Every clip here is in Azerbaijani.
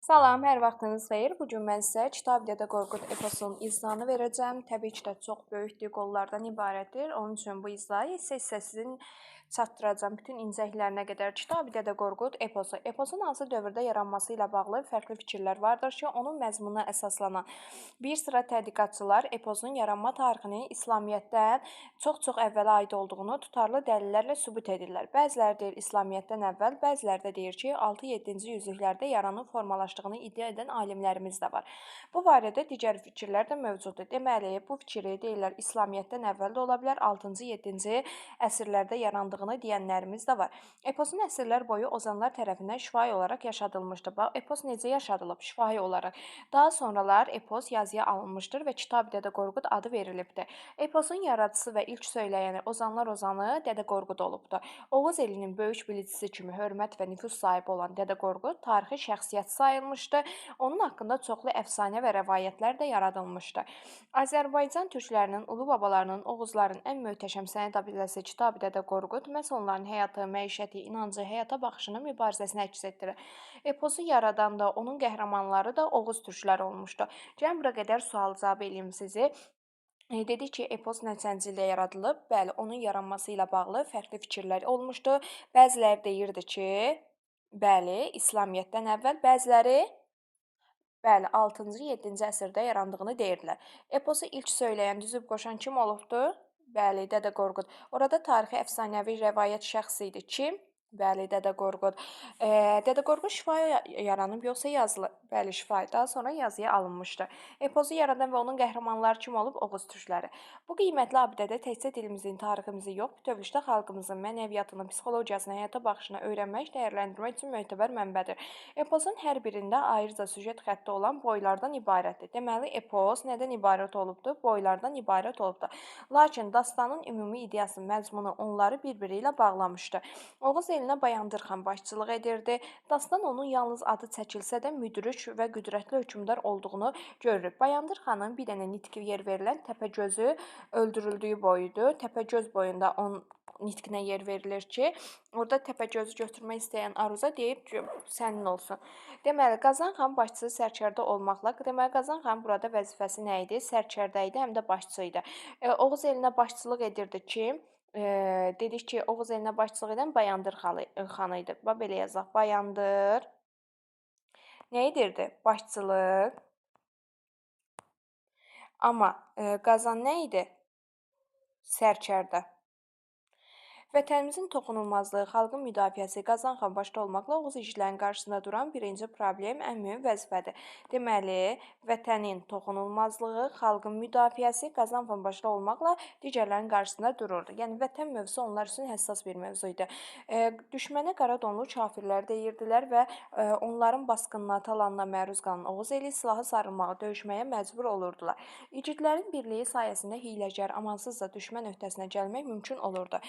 Salam, hər vaxtınız xeyir. Bu gün mən sizə Kitab Dədə Qorqud eposunun izahını verəcəm. Təbii ki də çox böyük qollardan ibarətdir. Onun üçün bu izahı isə sizin çatdıracağım bütün incəklərinə qədər Kitab Dədə Qorqud eposu. Eposun hansı dövrdə yaranması ilə bağlı fərqli fikirlər vardır ki, onun məzmununa əsaslanan bir sıra tədqiqatçılar eposun yaranma tarixini İslamiyyətdən çox-çox əvvələ aid olduğunu tutarlı dəlillərlə sübut edirlər. Bəziləri deyir İslamiyyətdən əvvəl, bəziləri də deyir ki, 6-7-ci yüzliklərdə yaranıb formalaşdığını iddia edən alimlərimiz də var. Bu barədə digər fikirlər də mövcuddur. Deməli, bu fikri deyirlər İslamiyyətdən əvvəl də ola bilər, 6-7-ci əsrlərdə yarandığını deyənlərimiz də var. Eposun əsrlər boyu ozanlar tərəfindən şifahi olaraq yaşadılmışdır. Epos necə yaşadılıb? Şifahi olaraq. Daha sonralar epos yazıya alınmışdır və Kitab Dədə Qorqud adı verilibdir. Eposun yaradıcısı və ilk söyləyəni Ozanlar Ozanı Dədə Qorqud olubdur. Oğuz elinin böyük bilicisi kimi hörmət və nüfuz sahibi olan Dədə Qorqud tarixi şəxsiyyət sayılmışdı. Onun haqqında çoxlu əfsanə və rəvayətlər də yaradılmışdı. Azərbaycan türklərinin, ulu babalarının, Oğuzların ən möhtəşəm sənət abidəsi Kitab Dədə Qorqud məhz onların həyatı, məişəti, inancı, həyata baxışını, mübarizəsini əks etdirir. Eposu yaradan da, onun qəhrəmanları da Oğuz türkləri olmuşdu. Gəlin bura qədər sual-cavab eləyim sizi. Dedik ki, epos neçənci ildə yaradılıb? Bəli, onun yaranması ilə bağlı fərqli fikirlər olmuşdu. Bəziləri deyirdi ki, bəli, İslamiyyətdən əvvəl, bəziləri bəli, 6-cı, 7-ci əsrdə yarandığını deyirdilər. Eposu ilk söyləyən, düzüb qoşan kim olubdu? Bəli, Dədə Qorqud. Orada tarixi əfsanəvi rəvayət şəxsi idi. Kim? Bəli, Dədə Qorqud. Dədə Qorqud şifahi yaranıb yoxsa yazılı? Bəli, şifahi. Daha sonra yazıya alınmışdı. Eposu yaradan və onun qəhrəmanları kim olub? Oğuz türkləri. Bu qiymətli abidədə təkcə dilimizin, tariximizi yox, bütövlükdə xalqımızın mənəviyyatını, psixologiyasını, həyata baxışını öyrənmək, dəyərləndirmək üçün mötəbər mənbədir. Eposun hər birində ayrıca süjet xətti olan boylardan ibarətdir. Deməli, epos nədən ibarət olubdur? Boylardan ibarət olubdur. Lakin dastanın ümumi ideyası, məzmunu onları bir-biri ilə bağlamışdı. Oğuz elinə Bayandır xan başçılıq edirdi. Dastan onun yalnız adı çəkilsə də müdrik və qüdrətli hökmdar olduğunu görürük. Bayandır xanın bir dənə nitqi yer verilən Təpəgözü öldürüldüyü boyudur. Təpəgöz boyunda onun nitqinə yer verilir ki, orada Təpəgözü götürmək istəyən Aruza deyib ki, sənin olsun. Deməli, Qazan xan başçısı sərkərdə olmaqla, deməli Qazan xan burada vəzifəsi nə idi? Sərkərdə idi, həm də başçı idi. Oğuz elinə başçılıq edirdi ki, dedik ki, Oğuz elinə başçılıq edən Bayandır xanı idi. Belə yazaq. Bayandır nə edirdi? Başçılıq. Amma Qazan nə idi? Sərkərdə. Vətənimizin toxunulmazlığı, xalqın müdafiəsi, Qazan xan başda olmaqla Oğuz igidlərinin qarşısında duran birinci problem ən mühüm vəzifədir. Deməli, vətənin toxunulmazlığı, xalqın müdafiəsi, Qazan xan başda olmaqla digərlərinin qarşısında dururdu. Yəni, vətən mövzusu onlar üçün həssas bir mövzu idi. Düşmənə qara donlu kafirlər deyirdilər və onların basqınına, talanına məruz qalan Oğuz eli silahı sarılmağa, döyüşməyə məcbur olurdular. İgidlərin birliyi sayəsində hiyləgər, amansızca düşmən öhdəsinə gəlmək mümkün olurdu.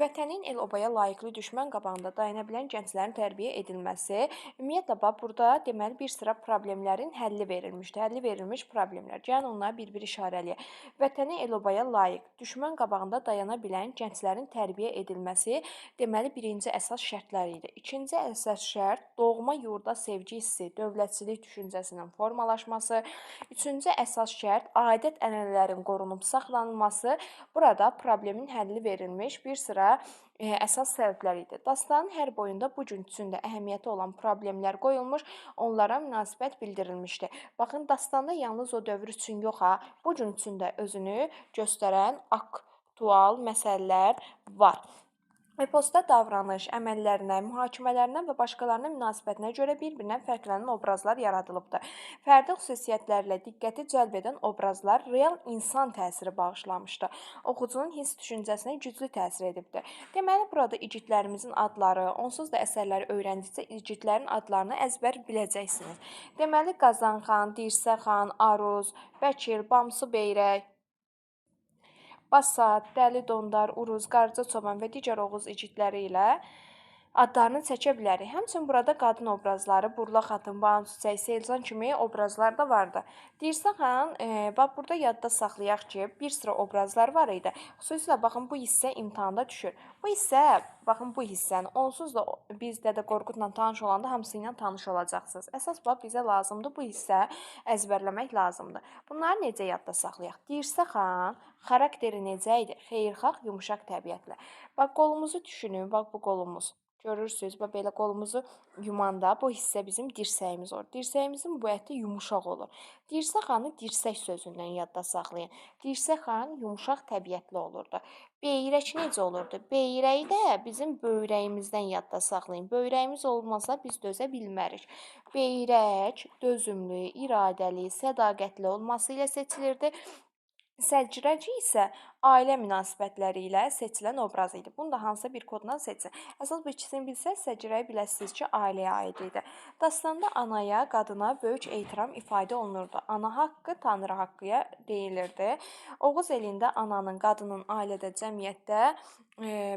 Vətənin el-obaya layiqli düşmən qabağında dayana bilən gənclərin tərbiyə edilməsi, ümumiyyətlə, burada deməli bir sıra problemlərin həlli verilmişdi. Həlli verilmiş problemlər. Gəlin onlara bir-bir işarələyək. Vətəni el-obaya layiq, düşmən qabağında dayana bilən gənclərin tərbiyə edilməsi, deməli, birinci əsas şərtləri idi. İkinci əsas şərt doğma yurda sevgi hissi, dövlətçilik düşüncəsinin formalaşması. Üçüncü əsas şərt adət-ənənələrin qorunub saxlanılması. Burada problemin həlli verilmiş bir sıra əsas səbəblər idi. Dastanın hər boyunda bu gün üçün də əhəmiyyəti olan problemlər qoyulmuş, onlara münasibət bildirilmişdi. Baxın, dastanda yalnız o dövr üçün yox, bu gün üçün də özünü göstərən aktual məsələlər var. Eposda davranış, əməllərinə, mühakimələrinə və başqalarına münasibətinə görə bir-birindən fərqlənən obrazlar yaradılıbdır. Fərdi xüsusiyyətlərlə diqqəti cəlb edən obrazlar real insan təsiri bağışlamışdı. Oxucunun hiss düşüncəsinə güclü təsir edibdir. Deməli, burada igidlərimizin adları, onsuz da əsərləri öyrəndikcə igidlərin adlarını əzbər biləcəksiniz. Deməli, Qazan xan, Dirsə xan, Aruz, Bəkir, Bamsı Beyrək, Basat, Dəli Dondar, Uruz, Qarca Çoban və digər Oğuz igidləri ilə adlarını çəkə bilərik. Həmçinin burada qadın obrazları, Burla xatın, Banu Çiçək, Selcan kimi obrazlar da vardı. Dirsə xan, bax burada yadda saxlayaq ki, bir sıra obrazlar var idi. Xüsusilə baxın bu hissə imtahanda düşür. Bu hissə, baxın bu hissəni onsuz da biz Dədə Qorqudla tanış olanda hamısı ilə tanış olacaqsınız. Əsas bax bizə lazımdır bu hissə əzbərləmək lazımdır. Bunları necə yadda saxlayaq? Dirsə xan xarakteri necə idi? Xeyirxah, yumşaq təbiətli. Bax qolumuzu düşünün, bax bu qolumuz. Görürsüz, bax belə qolumuzu yumanda bu hissə bizim dirsəyimiz olur. Dirsəyimizin bu əti yumşaq olur. Dirsə xanı dirsək sözündən yadda saxlayın. Dirsə xan yumşaq təbiətli olurdu. Beyrək necə olurdu? Beyrəyi də bizim böyrəyimizdən yadda saxlayın. Böyrəyimiz olmasa biz dözə bilmərik. Beyrək dözümlü, iradəli, sədaqətli olması ilə seçilirdi. Səcrəci isə ailə münasibətləri ilə seçilən obraz idi. Bunu da hansısa bir kodla seçin. Əsas bu ikisini bilsəz, səcrəyi biləsiniz ki, ailəyə aid idi. Dastanda anaya, qadına böyük ehtiram ifadə olunurdu. Ana haqqı Tanrı haqqıya deyilirdi. Oğuz elində ananın, qadının ailədə, cəmiyyətdə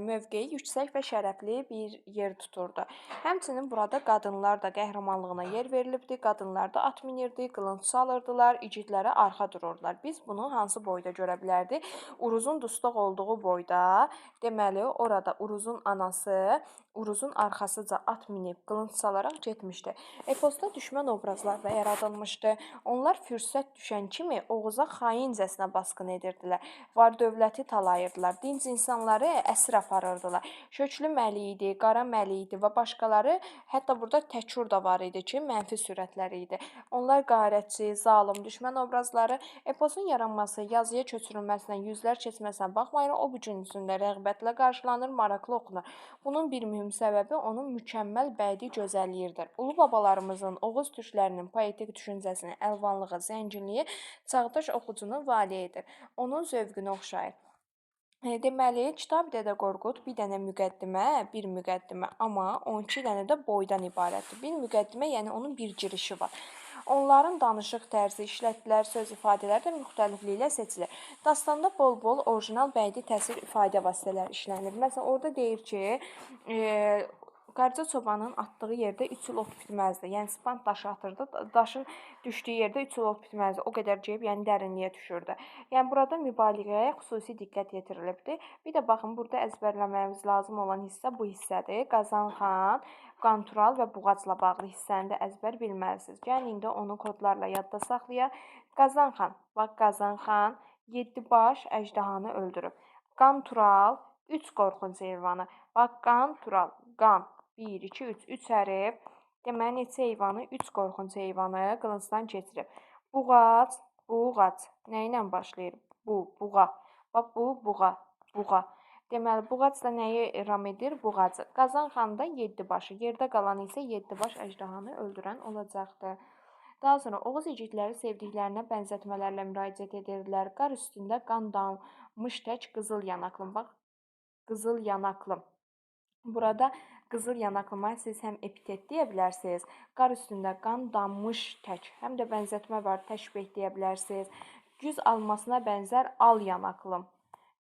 mövqeyi yüksək və şərəfli bir yer tuturdu. Həmçinin burada qadınlar da qəhrəmanlığına yer verilibdi. Qadınlar da at minirdi, qılınc çalırdılar, igidlərə arxa dururdular. Biz bunu hansı boyda görə bilərdik? Uruzun dustaq olduğu boyda, deməli, orada Uruzun anası, Uruzun arxasıca at minib, qılınc salaraq getmişdi. Eposda düşmən obrazlar da yaradılmışdı. Onlar fürsət düşən kimi Oğuza xaincəsinə basqın edirdilər. Var-dövləti talayırdılar. Dinc insanları əsir aparırdılar. Şöklü Məli idi, Qara Məli idi və başqaları, hətta burada Təkur da var idi ki, mənfi sürətləri idi. Onlar qarətçi, zalım, düşmən obrazları. Eposun yaranması, yazıya köçürülməsinə, yüzlər keçməsinə baxmayaraq o bu gün üzündə rəğbətlə qarşılanır, maraqlı oxunur. Bunun bir mühüm səbəbi onun mükəmməl bədii gözəlliyidir. Ulu babalarımızın, Oğuz türklərinin poetik düşüncəsinin əlvanlığı, zənginliyi çağdaş oxucunu valide edir. Onun zövqünə oxşayır. Deməli, Kitab Dədə Qorqud bir dənə bir müqəddimə, amma 12 dənə də boydan ibarətdir. Bir müqəddimə, yəni onun bir girişi var. Onların danışıq tərzi, işlətdikləri söz ifadələri də müxtəlifliklə seçilir. Dastanda bol-bol orijinal bədii təsir ifadə vasitələri işlənir. Məsələn, orada deyir ki, Qarca çobanın atdığı yerdə 3 il ot bitməzdi. Yəni span daşı atırdı, daşın düşdüyü yerdə 3 il ot bitməzdi. O qədər ceyb, yəni dərinliyə düşürdü. Yəni burada mübaliğəyə xüsusi diqqət yetirilibdi. Bir də baxın, burada əzbərləməyimiz lazım olan hissə bu hissədir. Qazan xan, Qantural və Buğacla bağlı hissəni də əzbər bilməlisiniz. Gəlin indi onu kodlarla yadda saxlayaq. Qazan xan, bax Qazan xan 7 baş əjdahanı öldürüb. Qantural 3 qorxunc heyvanı. Bax Qantural, qan 1, 2, 3, 3 hərf. Deməli, neçə heyvanı? 3 qorxunc heyvanı qılıncdan keçirib. Buğac, buğac. Nə ilə başlayır? Buğa. Bax, buğa, buğa. Deməli, buğac da nəyi ram edir? Buğacı. Qazan xan da 7 başı. Yerdə qalan isə 7 baş əjdahanı öldürən olacaqdır. Daha sonra Oğuz igidləri sevdiklərinə bənzətmələrlə müraciət edirdilər. Qar üstündə qan dammış tək qızıl yanaqlım. Bax, qızıl yanaqlım. Burada qızıl yanaqlıma siz həm epitet deyə bilərsiniz, qar üstündə qan dammış tək, həm də bənzətmə var, təşbeh deyə bilərsiniz. Güz almasına bənzər al yanaqlım,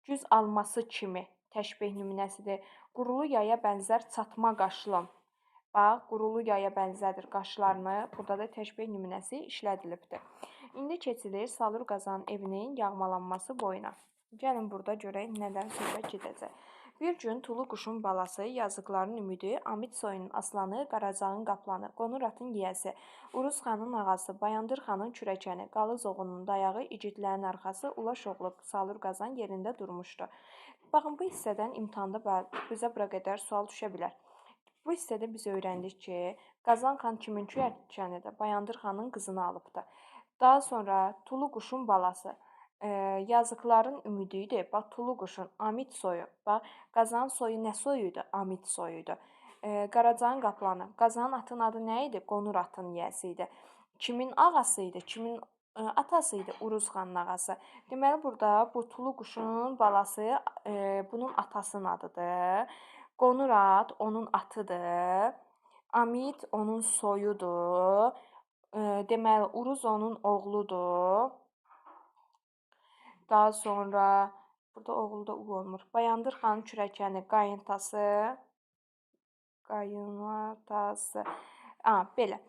güz alması kimi təşbeh nümunəsidir. Qurulu yaya bənzər çatma qaşlım. Bax, qurulu yaya bənzədir qaşlarını, burada da təşbeh nümunəsi işlədilibdir. İndi keçilir Salur Qazanın evinin yağmalanması boyuna. Gəlin burada görək nədən söhbət gedəcək. Bir gün Tulu quşun balası, yazıqların ümidi, Amid soyunun aslanı, Qaracağın qaplanı, Qonur atın yiyəsi, Uruz xanın ağası, Bayandır xanın kürəkəni, Qalız oğlunun dayağı, igidlərin arxası, Ulaş oğlu Salur Qazan yerində durmuşdu. Baxın, bu hissədən imtahanda bizə bura qədər sual düşə bilər. Bu hissədə biz öyrəndik ki, Qazan xan kimin kürəkənidir? Bayandır xanın qızını alıbdı. Daha sonra Tulu quşun balası, yazıqların ümidi idi. Bax, Tulu quşun Amid soyu. Bax, Qazanın soyu nə soyuydu? Amid soyuydu. Qaracağın qaplanı. Qazanın atın adı nə idi? Qonur atın yiyəsi idi. Kimin ağası idi? Kimin atası idi? Uruz xanın ağası. Deməli, burada bu Tulu quşun balası bunun atasının adıdır. Qonur at onun atıdır. Amid onun soyudur. Deməli, Uruz onun oğludur. Daha sonra burada oğulda U olmur. Bayandır xanın kürəkəni, qayıntası. Qayınatası. Belə.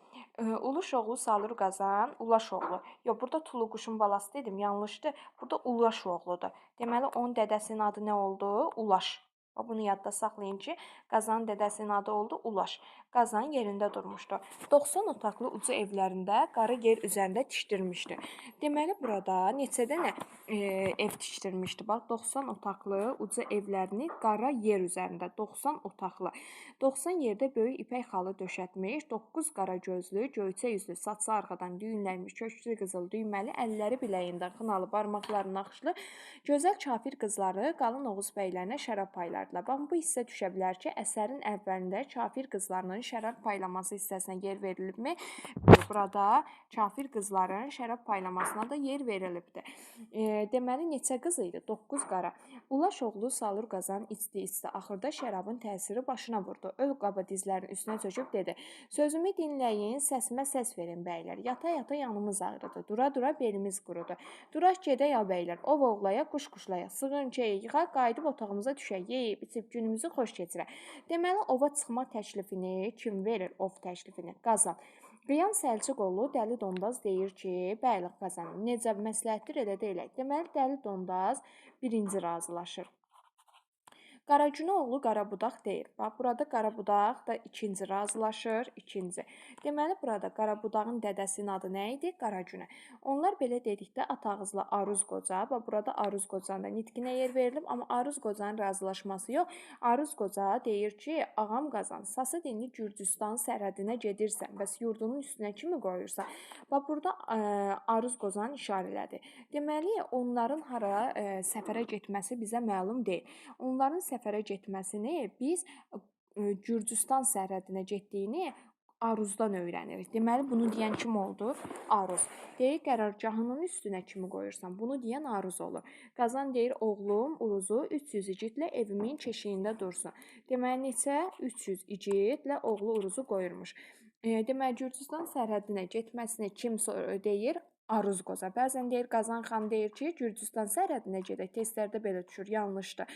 Uluşoğlu Salur Qazan, Ulaşoğlu. Yox, burada Tuluquşun balası dedim, yanlışdır. Burada Ulaşoğludur. Deməli, onun dədəsinin adı nə oldu? Ulaş. Bunu yadda saxlayın ki, Qazanın dədəsinin adı oldu Ulaş. Qazan yerində durmuşdu. 90 otaqlı ucu evlərində qarı yer üzərində tikdirmişdi. Deməli, burada neçə dənə ev tikdirmişdi? Bax, 90 otaqlı ucu evlərini qara yer üzərində, 90 otaqlı. 90 yerdə böyük ipək xalı döşətmiş, 9 qara gözlü, göyçə üzlü, saçı arxadan düyünlənmiş, köksü qızıl düyməli, əlləri biləyində xınalı, barmaqları naxışlı, gözəl kafir qızları qalın Oğuz bəylərinə şərab paylardılar. Bax, bu hissə düşə bilər ki, əsərin əvvəlində kafir qızlarının şərab paylaması hissəsinə yer verilibmi? Burada kafir qızların şərab paylamasına da yer verilibdir. Deməli, neçə qız idi? 9 qara. Ulaş oğlu Salur Qazan içdi. Axırda şərabın təsiri başına vurdu. Öl qaba dizlərinin üstünə çöküb dedi: "Sözümü dinləyin, səsimə səs verin bəylər. Yata-yata yanımız ağrıdı. Dura-dura belimiz qurudu. Duraq gedək ya bəylər. Ov ovlaya, quş quşlaya. Sığın çeyi yıxaq, qayıdıb otağımıza düşək. Yeyib, içib günümüzü xoş keçirək." Deməli, ova çıxma təklifini kim verir? Ov təklifini Qazan. Qıyam Səlcuqoğlu Dəli Dondaz deyir ki, bəli Qazan, necə məsləhətdir elə də elək. Deməli, Dəli Dondaz birinci razılaşır. Qaragünə oğlu Qarabudaq deyir. Bax, burada Qarabudaq da ikinci razılaşır, ikinci. Deməli, burada Qarabudağın dədəsinin adı nə idi? Qaragünə. Onlar belə dedikdə Atağızla Aruz Qoca, bax, burada Aruz Qocanın da nitqinə yer verilib, amma Aruz Qocanın razılaşması yox. Aruz Qoca deyir ki, ağam Qazan, sası dinli Gürcüstan sərhədinə gedirsən, bəs yurdunun üstünə kimi qoyursan? Bax, burada Aruz Qocan işarələdi. Deməli, onların hara səfərə getməsi bizə məlum deyil. Onların səfərə getməsini biz Gürcüstan sərhədinə getdiyini Aruzdan öyrənirik. Deməli, bunu deyən kim oldu? Aruz. Deyir, qərargahının üstünə kimi qoyursan? Bunu deyən Aruz olur. Qazan deyir, oğlum Uruzu 300 igidlə evimin keşiyində dursun. Deməli, neçə? 300 igidlə oğlu Uruzu qoyurmuş. Deməli, Gürcüstan sərhədinə getməsini kim deyir? Aruz Qoca. Bəzən deyir, Qazan xan deyir ki, Gürcüstan sərhədinə gedək. Testlərdə belə düşür, yanlışdır.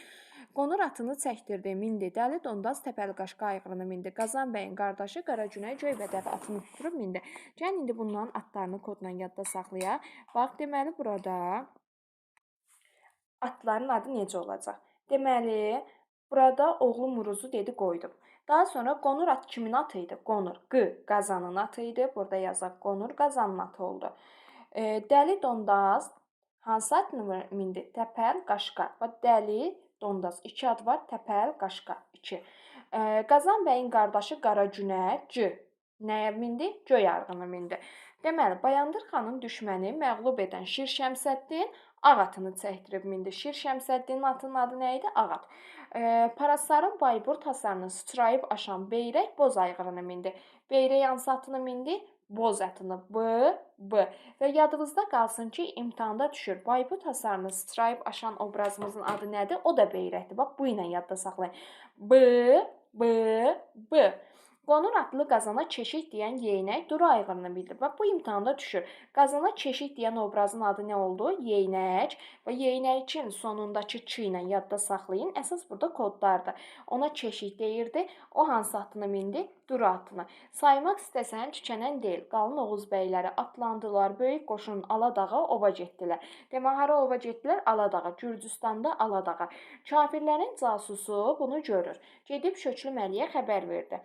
Qonur atını çəkdirdi, mindi. Dəli Dondaz Təpəlqaş qayığını mindi. Qazan bəyin qardaşı Qaragünə Göybədəvi atını tuturub mindi. Gəlin indi bunların atlarını kodla yadda saxlayaq. Bax, deməli burada atların adı necə olacaq? Deməli, burada oğlum Uruzu dedi qoydum. Daha sonra qonur at kimin atı idi? Qonur. Qazanın atı idi. Burada yazaq qonur Qazanın atı oldu. Dəli Dondaz hansı atını mindi? Təpəl Qaşqa. Bax, Dəli Dondaz 2 ad var. Təpəl Qaşqa 2. Qazan bəyin qardaşı Qaragünə nəyə mindi? Göy arğını mindi. Deməli, Bayandır xanın düşməni məğlub edən Şir Şəmsəddin ağ atını çəkdirib mindi. Şir Şəmsəddinin atının adı nə idi? Ağ at. Parasarın Bayburt hasarını sıçrayıb aşan Beyrək boz aygırını mindi. Beyrək hansı atını mindi? Boz atını. B. Və yadınızda qalsın ki, imtahanda düşür. Bayburt hasarını sıçrayıb aşan obrazımızın adı nədir? O da Beyrəkdir. Bax, bu ilə yadda saxlayın. B. Qonur atlı Qazana keşik deyən yeynək duru aygırını bildir. Bax, bu imtahanda düşür. Qazana keşik deyən obrazın adı nə oldu? Yeynək. Və yeynəkin sonundakı ki ilə yadda saxlayın. Əsas burada kodlardır. Ona keşik deyirdi. O hansı atını mindi? Duru atını. Saymaq istəsən tükənən deyil. Qalın Oğuz bəyləri atlandılar. Böyük qoşun Aladağa ova getdilər. Demək, hara ova getdilər? Aladağa. Gürcüstanda Aladağa. Kafirlərin casusu bunu görür. Gedib Şöklü Məliyə xəbər verdi.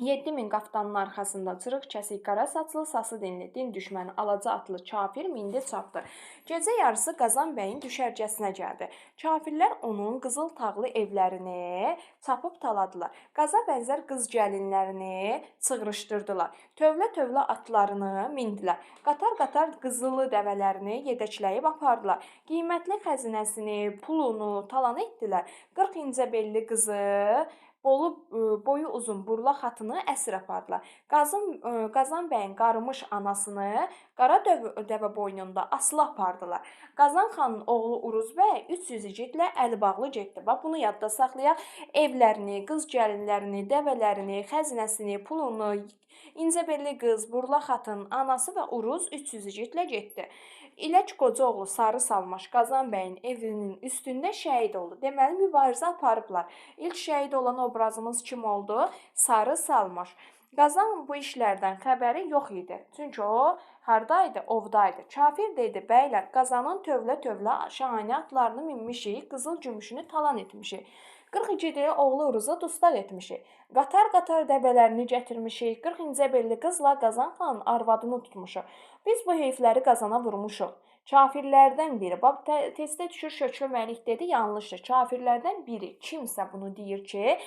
7000 qaftanın arxasında cırıq kəsik qara saçlı, sası dinli, din düşməni alaca atlı kafir mindi çapdı. Gecə yarısı Qazan bəyin düşərgəsinə gəldi. Kafirlər onun qızıl tağlı evlərini çapıb taladılar. Qaza bənzər qız gəlinlərini çığrışdırdılar. Tövlə-tövlə atlarını mindilər. Qatar-qatar qızılı dəvələrini yedəkləyib apardılar. Qiymətli xəzinəsini, pulunu talan etdilər. 40 incə belli qızı boyu uzun burla xatını əsir apardılar. Qazan bəyin qarımış anasını qara dəvə boynunda asılı apardılar. Qazan xanın oğlu Uruz bəy 300 igidlə əli bağlı getdi. Bax, bunu yadda saxlayaq. Evlərini, qız gəlinlərini, dəvələrini, xəzinəsini, pulunu, incə belli qız, burla xatın anası və Uruz 300 igidlə getdi. İlək Qocaoğlu Sarı Salmaş Qazan bəyin evinin üstündə şəhid oldu. Deməli, mübarizə aparıblar. İlk şəhid olan o obrazımız kim oldu? Sarı Salmış. Qazan bu işlərdən xəbəri yox idi. Çünki o hardaydı? Ovdaydı. Kafir dedi: "Bəylər, Qazanın tövlə-tövlə şahane atlarını minmişik, qızıl gümüşünü talan etmişik. 40 igidi oğlu Uruza dustaq etmişik. Qatar-qatar dəbələrini gətirmişik. 40 incə belli qızla Qazan xanın arvadını tutmuşuq. Biz bu heyfləri Qazana vurmuşuq." Kafirlərdən biri, bax testə düşür Şöklü Məlik dedi, yanlışdır. Kafirlərdən biri kimsə bunu deyir ki,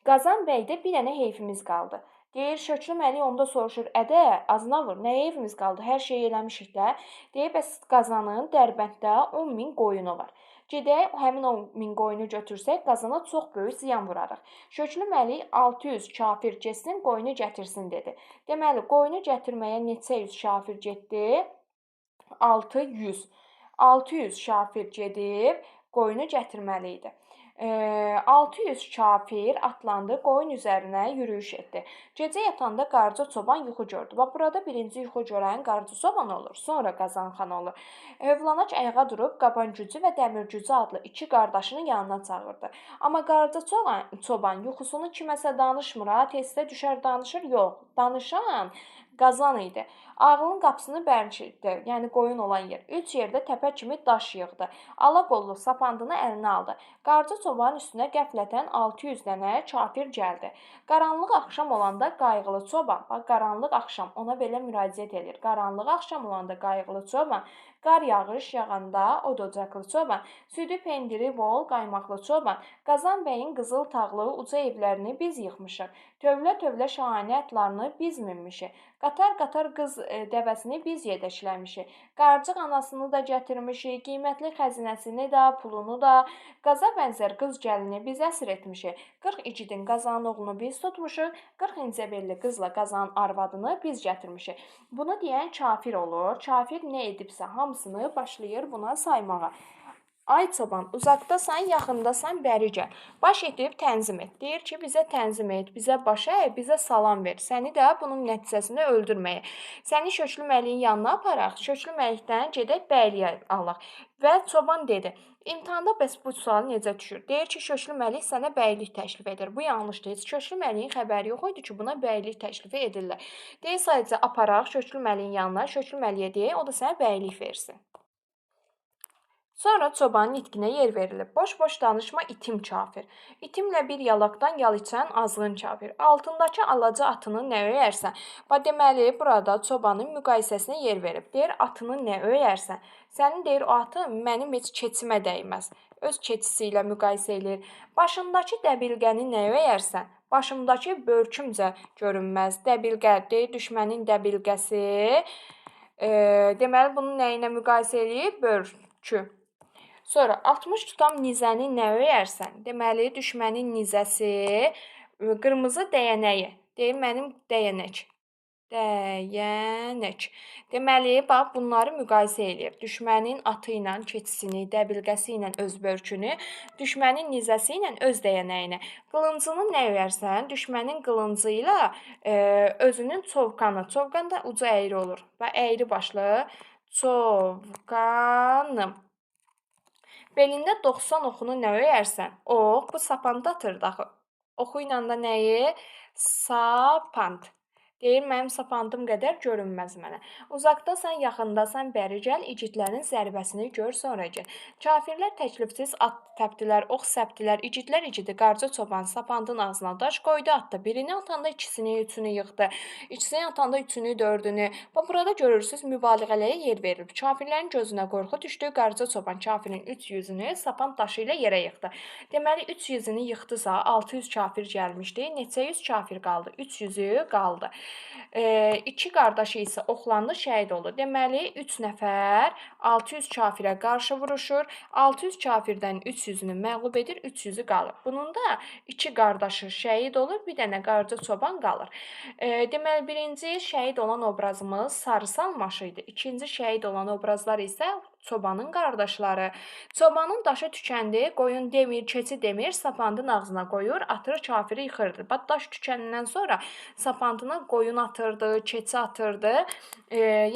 Qazan bəydə bir dənə heyfimiz qaldı. Deyir Şöklü Məlik onda soruşur: "Ədə, Aznavur, nə heyfimiz qaldı? Hər şeyi eləmişik də." Deyir, "Bəs Qazanın Dərbənddə 10 min qoyunu var. Gedək həmin 10 min qoyunu götürsək, Qazana çox böyük ziyan vurarıq." Şöklü Məlik 600 kafir getsin, qoyunu gətirsin dedi. Deməli, qoyunu gətirməyə neçə yüz kafir getdi? 600. 600 kafir gedib qoyunu gətirməli idi. 600 kafir atlandı, qoyun üzərinə yürüyüş etdi. Gecə yatanda Qarcı Çoban yuxu gördü. Bax, burada birinci yuxu görən Qarcı Çoban olur, sonra Qazan xan olur. Övlanac ayağa durub Qabancücü və Dəmircücü adlı iki qardaşını yanına çağırdı. Amma Qarcı Çoban yuxusunu kiməsə danışmır, testə düşər danışır, yox. Danışan Qazan idi. Ağılın qapısını bərkitdi, yəni qoyun olan yer. 3 yerdə təpə kimi daş yığdı. Alaqollu sapandını əlinə aldı. Qarcı Çobanın üstünə qəflətən 600 dənə kafir gəldi. Qaranlıq axşam olanda qayğılı çoban, bax qaranlıq axşam ona belə müraciət edir. Qaranlıq axşam olanda qayğılı çoban, qar yağış yağanda odocaqlı çoban, südü pendiri bol qaymaqlı çoban, Qazan bəyin qızıl tağlı uca evlərini biz yıxmışıq. Tövlə-tövlə şahane atlarını biz minmişik. Qatar-qatar qız dəvəsini biz yedəkləmişik. Qarcıq anasını da gətirmişik, qiymətli xəzinəsini də, pulunu da, qaza bənzər qız gəlini biz əsir etmişik. 40 igidin Qazanın oğlunu biz tutmuşuq, 40 incə belli qızla Qazanın arvadını biz gətirmişik. Bunu deyən kafir olur. Kafir nə edibsə hamısını başlayır buna saymağa. Ay çoban, uzaqdasan, yaxındasan, bəri gəl. Baş edib tənzim et. Deyir ki, bizə tənzim et, bizə baş əy, bizə salam ver. Səni də bunun nəticəsində öldürməyə. Səni Şöklü Məliyin yanına aparaq, Şöklü Məlikdən gedək bəyliyə alaq. Və çoban dedi: "İmtahanda bəs bu sual necə düşür?" Deyir ki, Şöklü Məlik sənə bəylik təklif edir. Bu yanlışdır. Heç Şöklü Məliyin xəbəri yox idi ki, buna bəylik təklifi edirlər. Deyir, sadəcə aparaq Şöklü Məliyin yanına, Şöklü Məliyə deyək, o da sənə bəylik versin. Sonra çobanın itkinə yer verilib. Boş-boş danışma itim kafir. İtimlə bir yalaqdan yal içən azğın kafir. Altındakı alaca atını nə öyərsən? Deməli, burada çobanın müqayisəsinə yer verib. Deyir, atını nə öyərsən? Sənin deyir, o atın mənim heç keçimə dəyməz. Öz keçisi ilə müqayisə edir. Başındakı dəbilqəni nə öyərsən? Başımdakı börkümcə görünməz. Dəbilqə, deyir, düşmənin dəbilqəsi. Deməli, bunu nə ilə müqayisə edir? Börkü. Sonra 60 tutam nizəni nə öyərsən? Deməli, düşmənin nizəsi, qırmızı dəyənəyi. Deyir, mənim dəyənək. Dəyənək. Deməli, bax, bunları müqayisə edir. Düşmənin atı ilə keçisini, dəbilqəsi ilə öz börkünü, düşmənin nizəsi ilə öz dəyənəyini. Qılıncını nə öyərsən? Düşmənin qılıncı ilə özünün çovqanı. Çovqan da ucu əyri olur. Və əyri başlı çovqanım. Belində 90 oxunu nə öyərsən? Ox, bu sapanda atırdı axı. Oxu ilə də nəyi? Sapand. Deyir, mənim sapandım qədər görünməz mənə. Uzaqdasan, yaxındasan, bəri gəl, igidlərin zərbəsini gör, sonra gəl. Kafirlər təklifsiz at təpdilər, ox səpdilər, igidlər igidi, Qarcı Çoban sapandın ağzına daş qoydu, atdı. Birini atanda ikisini, üçünü yıxdı. İkisini atanda üçünü, dördünü. Burada görürsünüz, mübaliğələrə yer verilib. Kafirlərin gözünə qorxu düşdü, Qarcı Çoban kafirin 300-ünü sapan daşı ilə yerə yıxdı. Deməli, 300-ünü yıxdısa, 600 kafir gəlmişdi. Neçə yüz kafir qaldı? 300-ü qaldı. 2 qardaşı isə oxlandı, şəhid oldu. Deməli, 3 nəfər 600 kafirə qarşı vuruşur. 600 kafirdən 300-ünü məğlub edir, 300-ü qalır. Bunun da 2 qardaşı şəhid olur, bir dənə Qarcı Çoban qalır. Deməli, birinci şəhid olan obrazımız Sarı Salmaşı idi. İkinci şəhid olan obrazlar isə çobanın qardaşları. Çobanın daşı tükəndi, qoyun demir, keçi demir, sapandın ağzına qoyur, atır kafiri yıxırdı. Daş tükəndən sonra sapandına qoyur qoyun atırdı, keçi atırdı.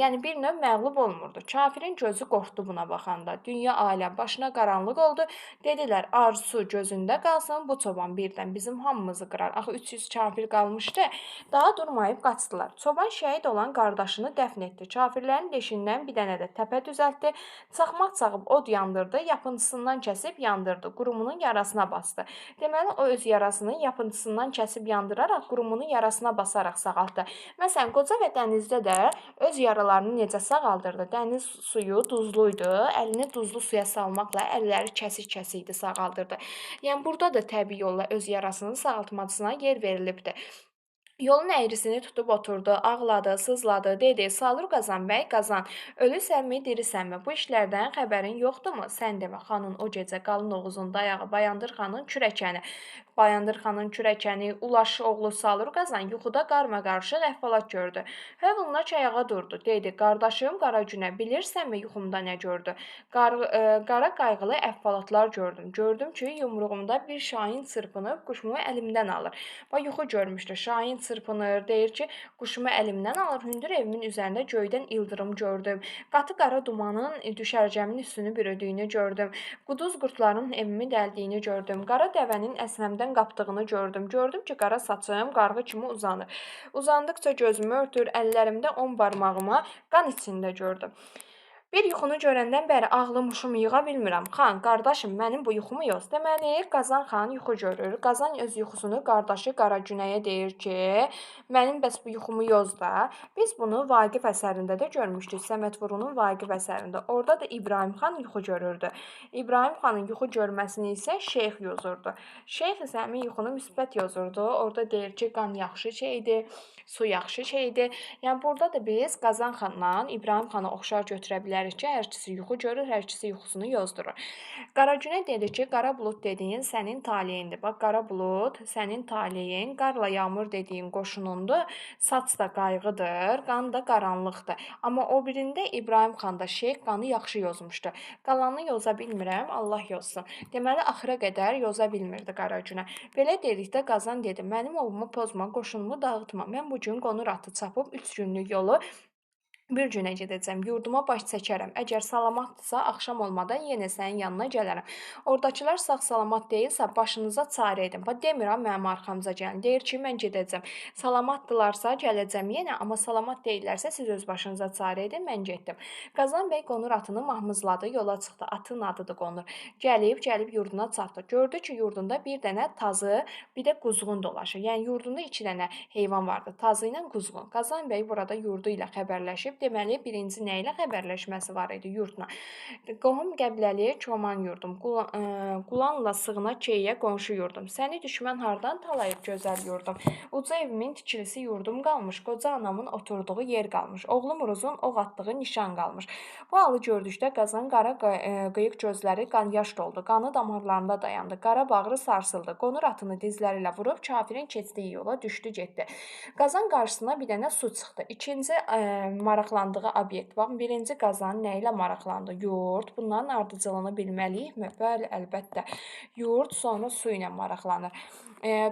Yəni bir növ məğlub olmurdu. Kafirin gözü qorxdu buna baxanda. Dünya aləm başına qaranlıq oldu. Dedilər, arzu gözündə qalsın, bu çoban birdən bizim hamımızı qırar. Axı 300 kafir qalmışdı. Daha durmayıb qaçdılar. Çoban şəhid olan qardaşını dəfn etdi. Kafirlərin leşindən bir dənə də təpə düzəltdi. Çaxmaq çaxıb od yandırdı, yapıncısından kəsib yandırdı. Qurumunun yarasına basdı. Deməli, o öz yarasını yapıncısından kəsib yandıraraq qurumunun yarasına basaraq sağaltdı. Məsələn, qoca və dənizdə də öz yaralarını necə sağaldırdı? Dəniz suyu duzluydu. Əlini duzlu suya salmaqla əlləri kəsik-kəsik idi, sağaldırdı. Yəni burada da təbii yolla öz yarasının sağaltmasına yer verilibdi. Yolun əyrisini tutub oturdu, ağladı, sızladı, dedi: "Salur Qazan bəy, Qazan, ölüsənmi, dirisənmi? Bu işlərdən xəbərin yoxdurmu? Sən demə, xanın o gecə qalın Oğuzun dayağı Bayandır xanın kürəkəni. Bayandır xanın kürəkəni, Ulaş oğlu Salur Qazan yuxuda qarma-qarışıq əhvalat gördü. Hövlünaç ayağa durdu, dedi: "Qardaşım Qaragünə, bilirsənmi yuxumda nə gördü? Qara qayğılı əhvalatlar gördüm. Gördüm ki, yumruğumda bir şahin çırpınıb quşumu əlimdən alır." Bax, yuxu görmüşdü. Şahin çırpınır, deyir ki, quşumu əlimdən alır. Hündür evimin üzərində göydən ildırım gördüm. Qatı qara dumanın düşərgəmin üstünü bürüdüyünü gördüm. Quduz qurdların evimi dəldiyini gördüm. Qara dəvənin əsnəmdən qapdığını gördüm. Gördüm ki, qara saçım qarğı kimi uzanır. Uzandıqca gözümü örtür, əllərimdə 10 barmağıma qan içində gördüm. Bir yuxunu görəndən bəri ağlım huşumu yığa bilmirəm. Xan, qardaşım, mənim bu yuxumu yoz. Deməli, Qazan xan yuxu görür. Qazan öz yuxusunu qardaşı Qaragünəyə deyir ki, mənim bəs bu yuxumu yoz da. Biz bunu Vaqif əsərində də görmüşdük. Səməd Vurunun Vaqif əsərində. Orada da İbrahim xan yuxu görürdü. İbrahim xanın yuxu görməsini isə şeyx yozurdu. Şeyx isə həmin yuxunu müsbət yozurdu. Orada deyir ki, qan yaxşı şeydir, su yaxşı şeydir. Yəni burada da biz Qazan xanla İbrahim xanı oxşar götürə bilərik ki, hər ikisi yuxu görür, hər ikisi yuxusunu yozdurur. Qaragünə dedi ki, qara bulud dediyin sənin taleyindir. Bax, qara bulud sənin taleyin, qarla yağmur dediyin qoşunundur, saç da qayğıdır, qan da qaranlıqdır. Amma o birində İbrahim xan da şeyx qanı yaxşı yozmuşdu. Qalanını yoza bilmirəm, Allah yozsun. Deməli, axıra qədər yoza bilmirdi Qaragünə. Belə dedikdə Qazan dedi, mənim ovumu pozma, qoşunumu dağıtma. Mən bu gün qonur atı çapıb 3 günlük yolu bir günə gedəcəm, yurduma baş çəkərəm. Əgər salamatdırsa, axşam olmadan yenə sənin yanına gələrəm. Oradakılar sağ-salamat deyilsə, başınıza çarə edin. Bax, demirəm, mənim arxamıza gəlin. Deyir ki, mən gedəcəm. Salamatdırlarsa, gələcəm yenə, amma salamat deyillərsə, siz öz başınıza çarə edin, mən getdim. Qazan bəy qonur atını mahmızladı, yola çıxdı. Atın adıdır qonur. Gəlib yurduna çatdı. Gördü ki, yurdunda bir dənə tazı, bir də quzğun dolaşır. Yəni, yurdunda 2 dənə heyvan vardı, tazı ilə quzğun. Qazan bəy burada yurdu ilə xəbərləşib, deməli, birinci nə ilə xəbərləşməsi var idi yurdla. Qohum qəbiləli çoman yurdum, qulanla sığına keyə qonşu yurdum. Səni düşmən hardan talayıb gözəl yurdum. Uca evimin tikilisi yurdum qalmış, qoca anamın oturduğu yer qalmış. Oğlum Uruzun oğ atdığı nişan qalmış. Bu halı gördükdə Qazan qara qıyıq gözləri qan yaş doldu. Qanı damarlarında dayandı. Qara bağrı sarsıldı. Qonur atını dizləri ilə vurub kafirin keçdiyi yola düşdü, getdi. Qazan qarşısına bir dənə su çıxdı. İkinci maraqlandığı obyekt. Bax, birinci Qazan nə ilə maraqlandı? Yurd. Bunların ardıcılını bilməliyikmi? Bəli, əlbəttə. Yurd, sonra su ilə maraqlanır.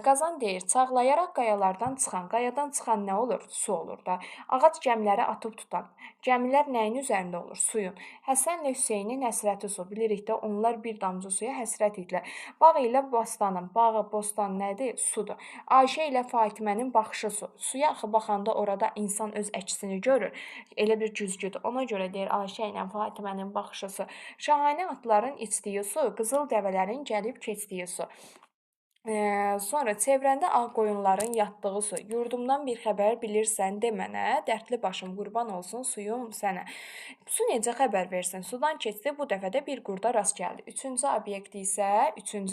Qazan deyir, çağlayaraq qayalardan çıxan nə olur? Su olur da. Ağac gəmiləri atıb tutan. Gəmilər nəyin üzərində olur? Suyun. Həsənlə Hüseynin həsrəti su. Bilirik də onlar bir damcı suya həsrət idilər. Bağ ilə bostanın. Bağı, bostan nədir? Sudur. Ayşə ilə Fatimənin baxışı su. Suya axı baxanda orada insan öz əksini görür. Elə bir güzgüdür. Ona görə deyir Ayşə ilə Fatimənin baxışı su. Şahanə atların içdiyi su, qızıl dəvələrin gəlib keçdiyi su. Sonra çevrəndə ağ qoyunların yatdığı su. Yurdumdan bir xəbər bilirsən de mənə, dərdli başım qurban olsun suyum sənə. Su necə xəbər versin? Sudan keçdi, bu dəfə də bir qurda rast gəldi. Üçüncü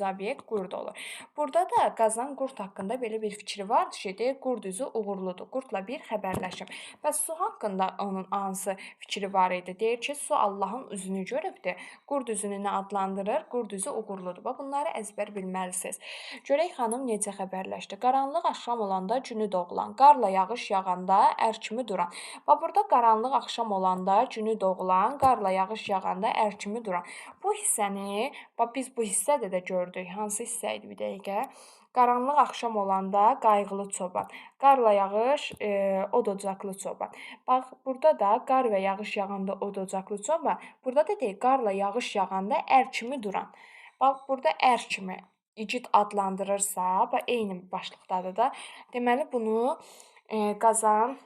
obyekt qurd olur. Burada da Qazan qurd haqqında belə bir fikri vardı ki, deyir, qurd üzü uğurludur. Qurdla bir xəbərləşim. Bəs su haqqında onun hansı fikri var idi? Deyir ki, su Allahın üzünü görübdür. Qurd üzünü nə adlandırır? Qurd üzü uğurludur. Bunları əzbər bilməlisiniz. Görək xanım necə xəbərləşdi. Qaranlıq axşam olanda günü doğulan, qarla yağış yağanda ər kimi duran. Bax, burada qaranlıq axşam olanda günü doğulan, qarla yağış yağanda ər kimi duran. Bu hissəni, bax, biz bu hissədə də gördük. Hansı hissə idi bir dəqiqə? Qaranlıq axşam olanda qayğılı çoban. Qarla yağış, od ocaqlı çoban. Bax, burada da qar və yağış yağanda od ocaqlı çoban. Burada da deyir, qarla yağış yağanda ər kimi duran. Bax, burada ər kimi igid adlandırırsa, bax, eyni başlıqdadır da. Deməli, bunu Qazan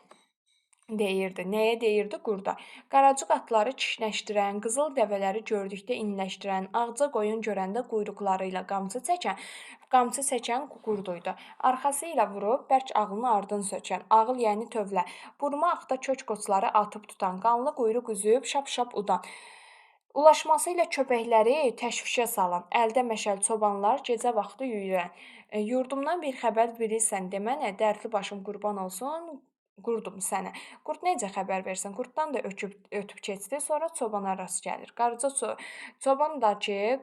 deyirdi. Nəyə deyirdi? Qurda. Qaracıq atları kişnəşdirən, qızıl dəvələri gördükdə inləşdirən, ağca qoyun görəndə quyruqları ilə qamçı çəkən qurduydu. Arxası ilə vurub bərk ağlını ardın sökən, ağıl yəni tövlə, burma axda kök qoçları atıb tutan, qanlı quyruq üzüb şap-şap udan. Ulaşması ilə köpəkləri təşvişə salan, əldə məşəl çobanlar gecə vaxtı yüyürən. Yurdumdan bir xəbər bilirsən demənə, dərdli başım qurban olsun, qurdum sənə. Qurd necə xəbər versin? Qurddan da ötüb keçdi, sonra çobana rast gəlir. Çoban da ki,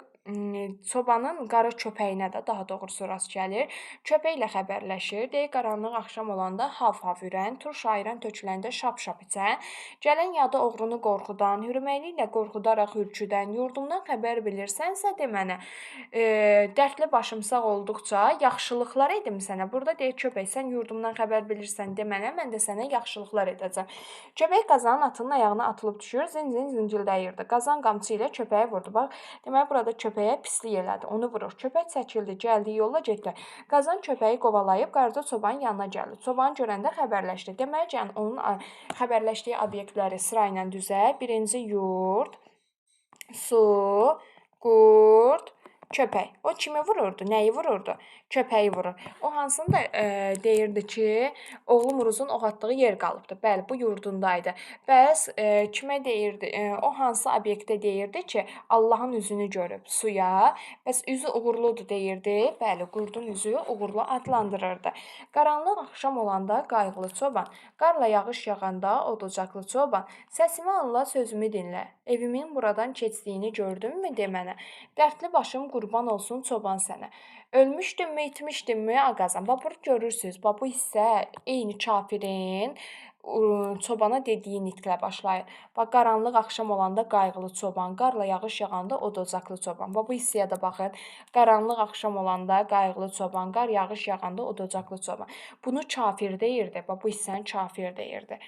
çobanın qara köpəyinə də daha doğrusu rast gəlir. Köpəklə xəbərləşir. Deyir, qaranlıq axşam olanda hav-hav ürən, turş ayran töküləndə şap-şap içən, gələn yadı oğrunu qorxudan, hürməyi ilə qorxudaraq hürküdən, yurdumdan xəbər bilirsənsə de mənə. Dərdli başım sağ olduqca yaxşılıqlar edim sənə. Burada deyir, köpək, sən yurdumdan xəbər bilirsən de mənə, mən də sənə yaxşılıqlar edəcəm. Köpək Qazanın atının ayağına atılıb düşür, zin-zin zingildəyirdi. Qazan qamçı ilə köpəyə vurdu. Bax, deməli burada köpəyə pislik elədi, onu vurur. Köpək çəkildi, gəldi, yolla getdi. Qazan köpəyi qovalayıb qarda çobanın yanına gəldi. Çobanı görəndə xəbərləşdi. Deməli, yəni onun xəbərləşdiyi obyektləri sırayla düzə. Birinci yurd, su, qurd, köpək. O kimi vururdu? Nəyi vururdu? Köpəyi vurur. O hansında deyirdi ki, oğlum Uruzun ox atdığı yer qalıbdı. Bəli, bu yurdundaydı. Bəs kimə deyirdi? O hansı obyektə deyirdi ki, Allahın üzünü görüb suya. Bəs üzü uğurludur deyirdi. Bəli, qurdun üzü uğurlu adlandırırdı. Qaranlıq axşam olanda qayğılı çoban, qarla yağış yağanda od ocaqlı çoban, səsimi anla, sözümü dinlə. Evimin buradan keçdiyini gördünmü de mənə. Dərdli başım qurban olsun çoban sənə. Ölmüşdünmü, itmişdinmi Ağazan? Bax, bunu görürsünüz. Bax, bu hissə eyni kafirin çobana dediyi nitqlə başlayır. Bax, qaranlıq axşam olanda qayğılı çoban, qarla yağış yağanda od ocaqlı çoban. Bax, bu hissəyə də baxın. Qaranlıq axşam olanda qayğılı çoban, qar yağış yağanda od ocaqlı çoban. Bunu kafir deyirdi. Bax, bu hissəni kafir deyirdi.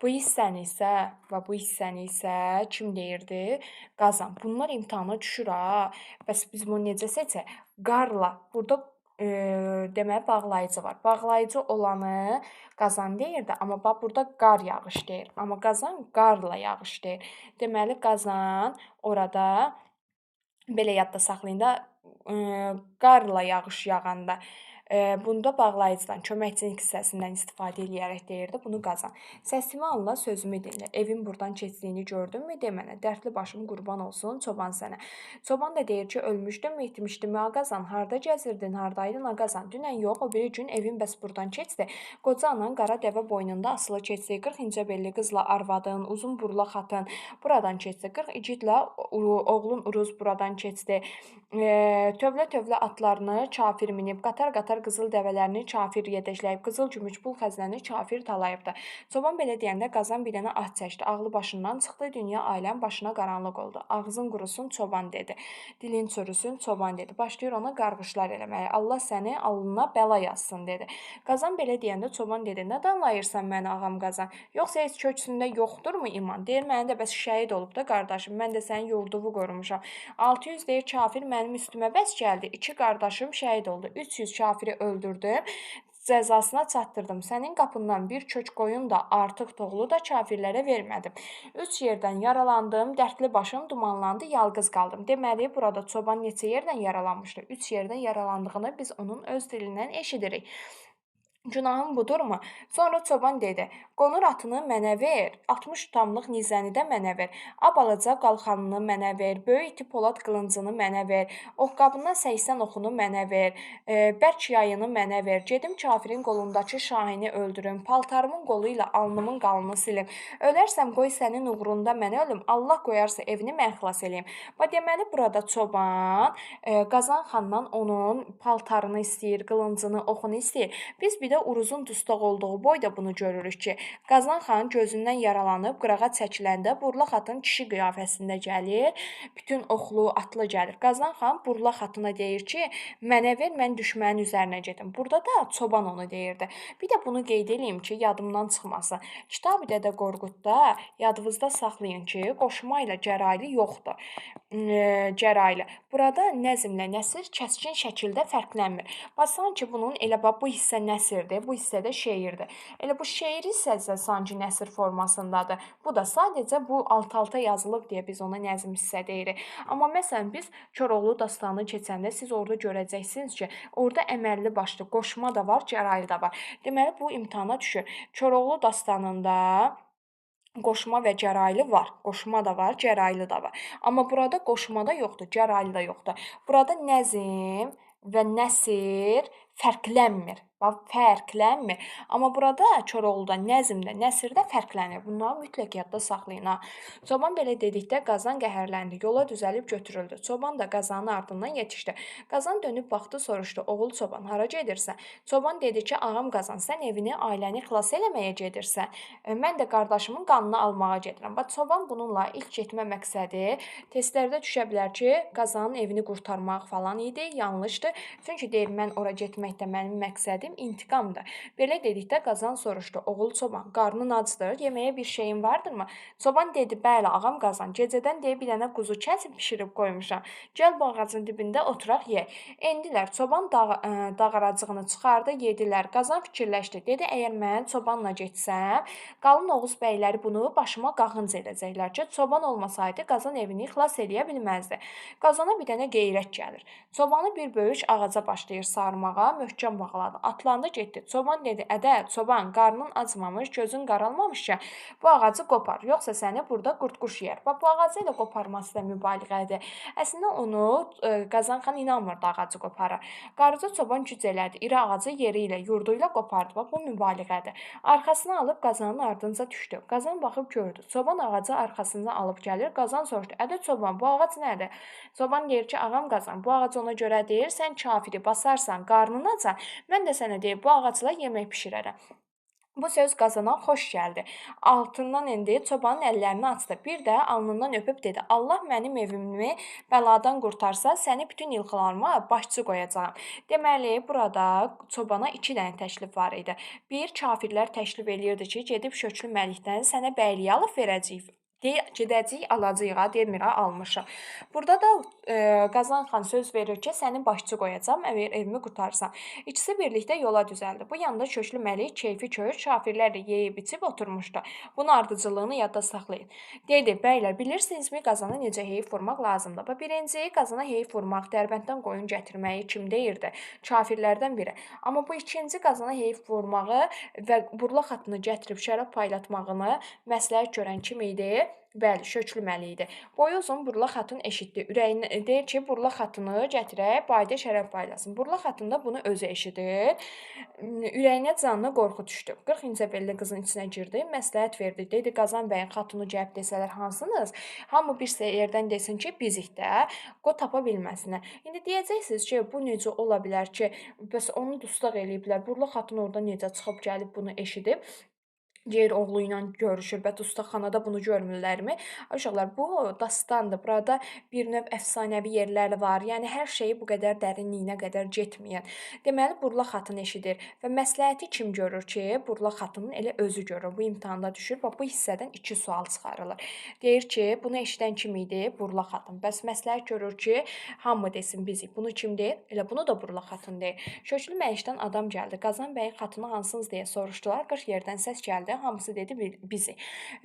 Bu hissəni isə kim deyirdi? Qazan. Bunlar imtahana düşür ha. Bəs biz bunu necə seçək? Qarla. Burada deməli bağlayıcı var. Bağlayıcı olanı Qazan deyirdi, amma bax burada qar yağış deyir. Amma Qazan qarla yağış deyir. Deməli Qazan orada belə yadda saxlayın da, qarla yağış yağanda bunda bağlayıcıdan, köməkçilik hissəsindən istifadə eləyərək deyirdi. Bunu Qazan. Səsimi anla, sözümü dinlə. Evin buradan keçdiyini gördünmü de mənə. Dərdli başım qurban olsun çoban sənə. Çoban da deyir ki, ölmüşdünmü, itmişdinmi Ağazan? Harda gəzirdin, hardaydın Ağazan? Dünən yox, o biri gün evin bəs buradan keçdi. Qoca anan qara dəvə boynunda asılı keçdi. 40 incə belli qızla arvadın, uzun burla xatın buradan keçdi. 40 igidlə oğlun Uruz buradan keçdi. Tövlə-tövlə atlarını kafir minib, qatar-qatar qızıl dəvələrini kafir yedəkləyib, qızıl gümüş pul xəzinəni kafir talayıbdı. Çoban belə deyəndə Qazan bir dənə ah çəkdi, ağlı başından çıxdı, dünya ailəm başına qaranlıq oldu. Ağzın qurusun çoban dedi, dilin çürüsün çoban dedi. Başlayır ona qarğışlar eləməyə, Allah səni alnına bəla yazsın dedi. Qazan belə deyəndə çoban dedi, nə danlayırsan məni ağam Qazan? Yoxsa heç köksündə yoxdurmu iman? Deyir, mənə də bəs şəhid olub da qardaşım, mən də sənin yurduvu qorumuşam. 600 deyir, kafir mənim üstümə bəs gəldi, 2 qardaşım şəhid oldu, 300 kafiri öldürdüm, cəzasına çatdırdım. Sənin qapından bir kök qoyun da artıq toğlu da kafirlərə vermədim. 3 yerdən yaralandım, dərdli başım dumanlandı, yalqız qaldım. Deməli, burada çoban neçə yerdən yaralanmışdı? 3 yerdən yaralandığını biz onun öz dilindən eşidirik. Günahım budurmu? Sonra çoban dedi, qonur atını mənə ver, 60 tutamlıq nizəni də mənə ver, abalaca qalxanını mənə ver, böyük iti polad qılıncını mənə ver, oxqabından 80 oxunu mənə ver, bərk yayını mənə ver, gedim kafirin qolundakı şahini öldürüm, paltarımın qolu ilə alnımın qalını silim, ölərsəm qoy sənin uğrunda mən ölüm, Allah qoyarsa evini mən xilas eləyim. Və deməli, burada çoban Qazan xandan onun paltarını istəyir, qılıncını, oxunu istəyir. Biz bir də İçində Uruzun dustaq olduğu boyda bunu görürük ki, Qazan xan gözündən yaralanıb qırağa çəkiləndə Burla xatun kişi qiyafəsində gəlir, bütün oxlu, atlı gəlir. Qazan xan Burla xatuna deyir ki, mənə ver, mən düşmənin üzərinə gedim. Burada da çoban onu deyirdi. Bir də bunu qeyd edeyim ki, yadımdan çıxmasın. Kitab-ı Dədə Qorqudda yadınızda saxlayın ki, qoşma ilə gəraylı yoxdur. Gəraylı. Burada nəzmlə nəsr kəskin şəkildə fərqlənmir. Bax sanki bunun elə bax bu hissə nəsrdir, bu hissə də şeirdir. Elə bu şeir hissəsi sanki nəsr formasındadır. Bu da sadəcə bu alt-alta yazılıb deyə biz ona nəzm hissə deyirik. Amma məsələn biz Koroğlu dastanı keçəndə siz orada görəcəksiniz ki, orada əməlli başlı qoşma da var, gəraylı da var. Deməli bu imtahana düşür. Koroğlu dastanında qoşma və gəraylı var. Qoşma da var, gəraylı da var. Amma burada qoşma da yoxdur, gəraylı da yoxdur. Burada nəzm və nəsr fərqlənmir. Bax, fərqlənmir. Amma burada Koroğluda, nəzmdə, nəsrdə fərqlənir. Bunları mütləq yadda saxlayın ha. Çoban belə dedikdə Qazan qəhərləndi. Yola düzəlib götürüldü. Çoban da Qazanın ardından yetişdi. Qazan dönüb baxdı, soruşdu: "Oğul çoban, hara gedirsən?" Çoban dedi ki: "Ağam Qazan, sən evini, ailəni xilas eləməyə gedirsən. Mən də qardaşımın qanını almağa gedirəm." Bax, çoban bununla ilk getmə məqsədi testlərdə düşə bilər ki, Qazanın evini qurtarmaq falan idi. Yanlışdır. Çünki deyir, mən ora getməkdə mənim məqsədim intiqamdır. Belə dedikdə Qazan soruşdu: "Oğul çoban, qarnın acdır, yeməyə bir şeyin vardırmı?" Çoban dedi: "Bəli, ağam Qazan, gecədən deyə bir dənə quzu kəsib bişirib qoymuşam. Gəl bu ağacın dibində oturaq yeyək." Endilər. Çoban dağaracığını çıxardı, yedilər. Qazan fikirləşdi. Dedi: "Əgər mən çobanla getsəm, qalın Oğuz bəyləri bunu başıma qağınc edəcəklər ki, çoban olmasaydı Qazan evini xilas eləyə bilməzdi." Qazana bir dənə qeyrət gəlir. Çobanı bir böyük ağaca başlayır sarmağa, möhkəm bağladı. Atlandı getdi. Çoban dedi: "Ədə, çoban, qarnın acmamış, gözün qaralmamış ki, bu ağacı qopar, yoxsa səni burada qurd-quş yeyər." Bax, bu ağacı elə qoparması da mübaliğədir. Əslində onu Qazan xan inanmırdı ağacı qoparar. Qarıca çoban güc elədi. İri ağacı yeri ilə, yurdu ilə qopardı. Bax, bu mübaliğədir. Arxasına alıb Qazanın ardınca düşdü. Qazan baxıb gördü. Çoban ağacı arxasında alıb gəlir. Qazan soruşdu: "Ədə çoban, bu ağac nədir?" Çoban deyir ki: "Ağam Qazan, bu ağac ona görə deyir, sən kafiri basarsan, qarnın acar, mən də sənə deyib bu ağacla yemək bişirərəm." Bu söz Qazana xoş gəldi. Altından endi, çobanın əllərini açdı. Bir də alnından öpüb dedi: "Allah mənim evimi bəladan qurtarsa, səni bütün ilxılarıma başçı qoyacağam." Deməli, burada çobana 2 dənə təklif var idi. Bir, kafirlər təklif eləyirdi ki, gedib Şöklü Məlikdən sənə bəyliyi alıb verəcəyik. Gedəcəyik, alacağıq, ha, demir ha, almışıq. Burada da Qazan xan söz verir ki, səni başçı qoyacağam, əgər evimi qurtarsan. İkisi birlikdə yola düzəldi. Bu yanda Şöklü Məlik keyfi kör, kafirlər də yeyib içib oturmuşdu. Bunun ardıcıllığını yadda saxlayın. Dedi: "Bəylər, bilirsinizmi Qazana necə heyif vurmaq lazımdır?" Bax, birinci Qazana heyif vurmaq, Dərbənddən qoyun gətirməyi kim deyirdi? Kafirlərdən biri. Amma bu ikinci Qazana heyif vurmağı və Burla xatını gətirib şərab paylatmağını məsləhət görən kim idi? Bəli, Şöklü Məlik idi. Boyu uzun Burla xatun eşitdi. Ürəyinə deyir ki, Burla xatını gətirək, bayda şərab paylasın. Burla xatun da bunu özü eşidir. Ürəyinə, canına qorxu düşdü. 40 incə belli qızın içinə girdi, məsləhət verdi. Dedi: "Qazan bəyin xatunu gəlib desələr hansınız? Hamı bir yerdən desin ki, bizik də, qo tapa bilməsinlər." İndi deyəcəksiniz ki, bu necə ola bilər ki, bəs onu dustaq eləyiblər. Burla xatun orada necə çıxıb gəlib bunu eşidib? Deyir oğlu ilə görüşür və dustaqxanada bunu görmürlərmi? Uşaqlar, bu dastandır. Burada bir növ əfsanəvi yerləri var. Yəni hər şeyi bu qədər dərinliyinə qədər getməyən. Deməli, Burla xatun eşidir və məsləhəti kim görür ki, Burla xatunun elə özü görür. Bu imtahanda düşür. Bax, bu hissədən 2 sual çıxarılır. Deyir ki, bunu eşidən kim idi? Burla xatun. Bəs məsləhət görür ki, hamı desin bizik. Bunu kim deyir? Elə bunu da Burla xatun deyir. Şöklü Məlikdən adam gəldi. Qazan bəyin xatunu hansınız deyə soruşdular. 40 yerdən səs gəldi. Hamısı dedi bizi.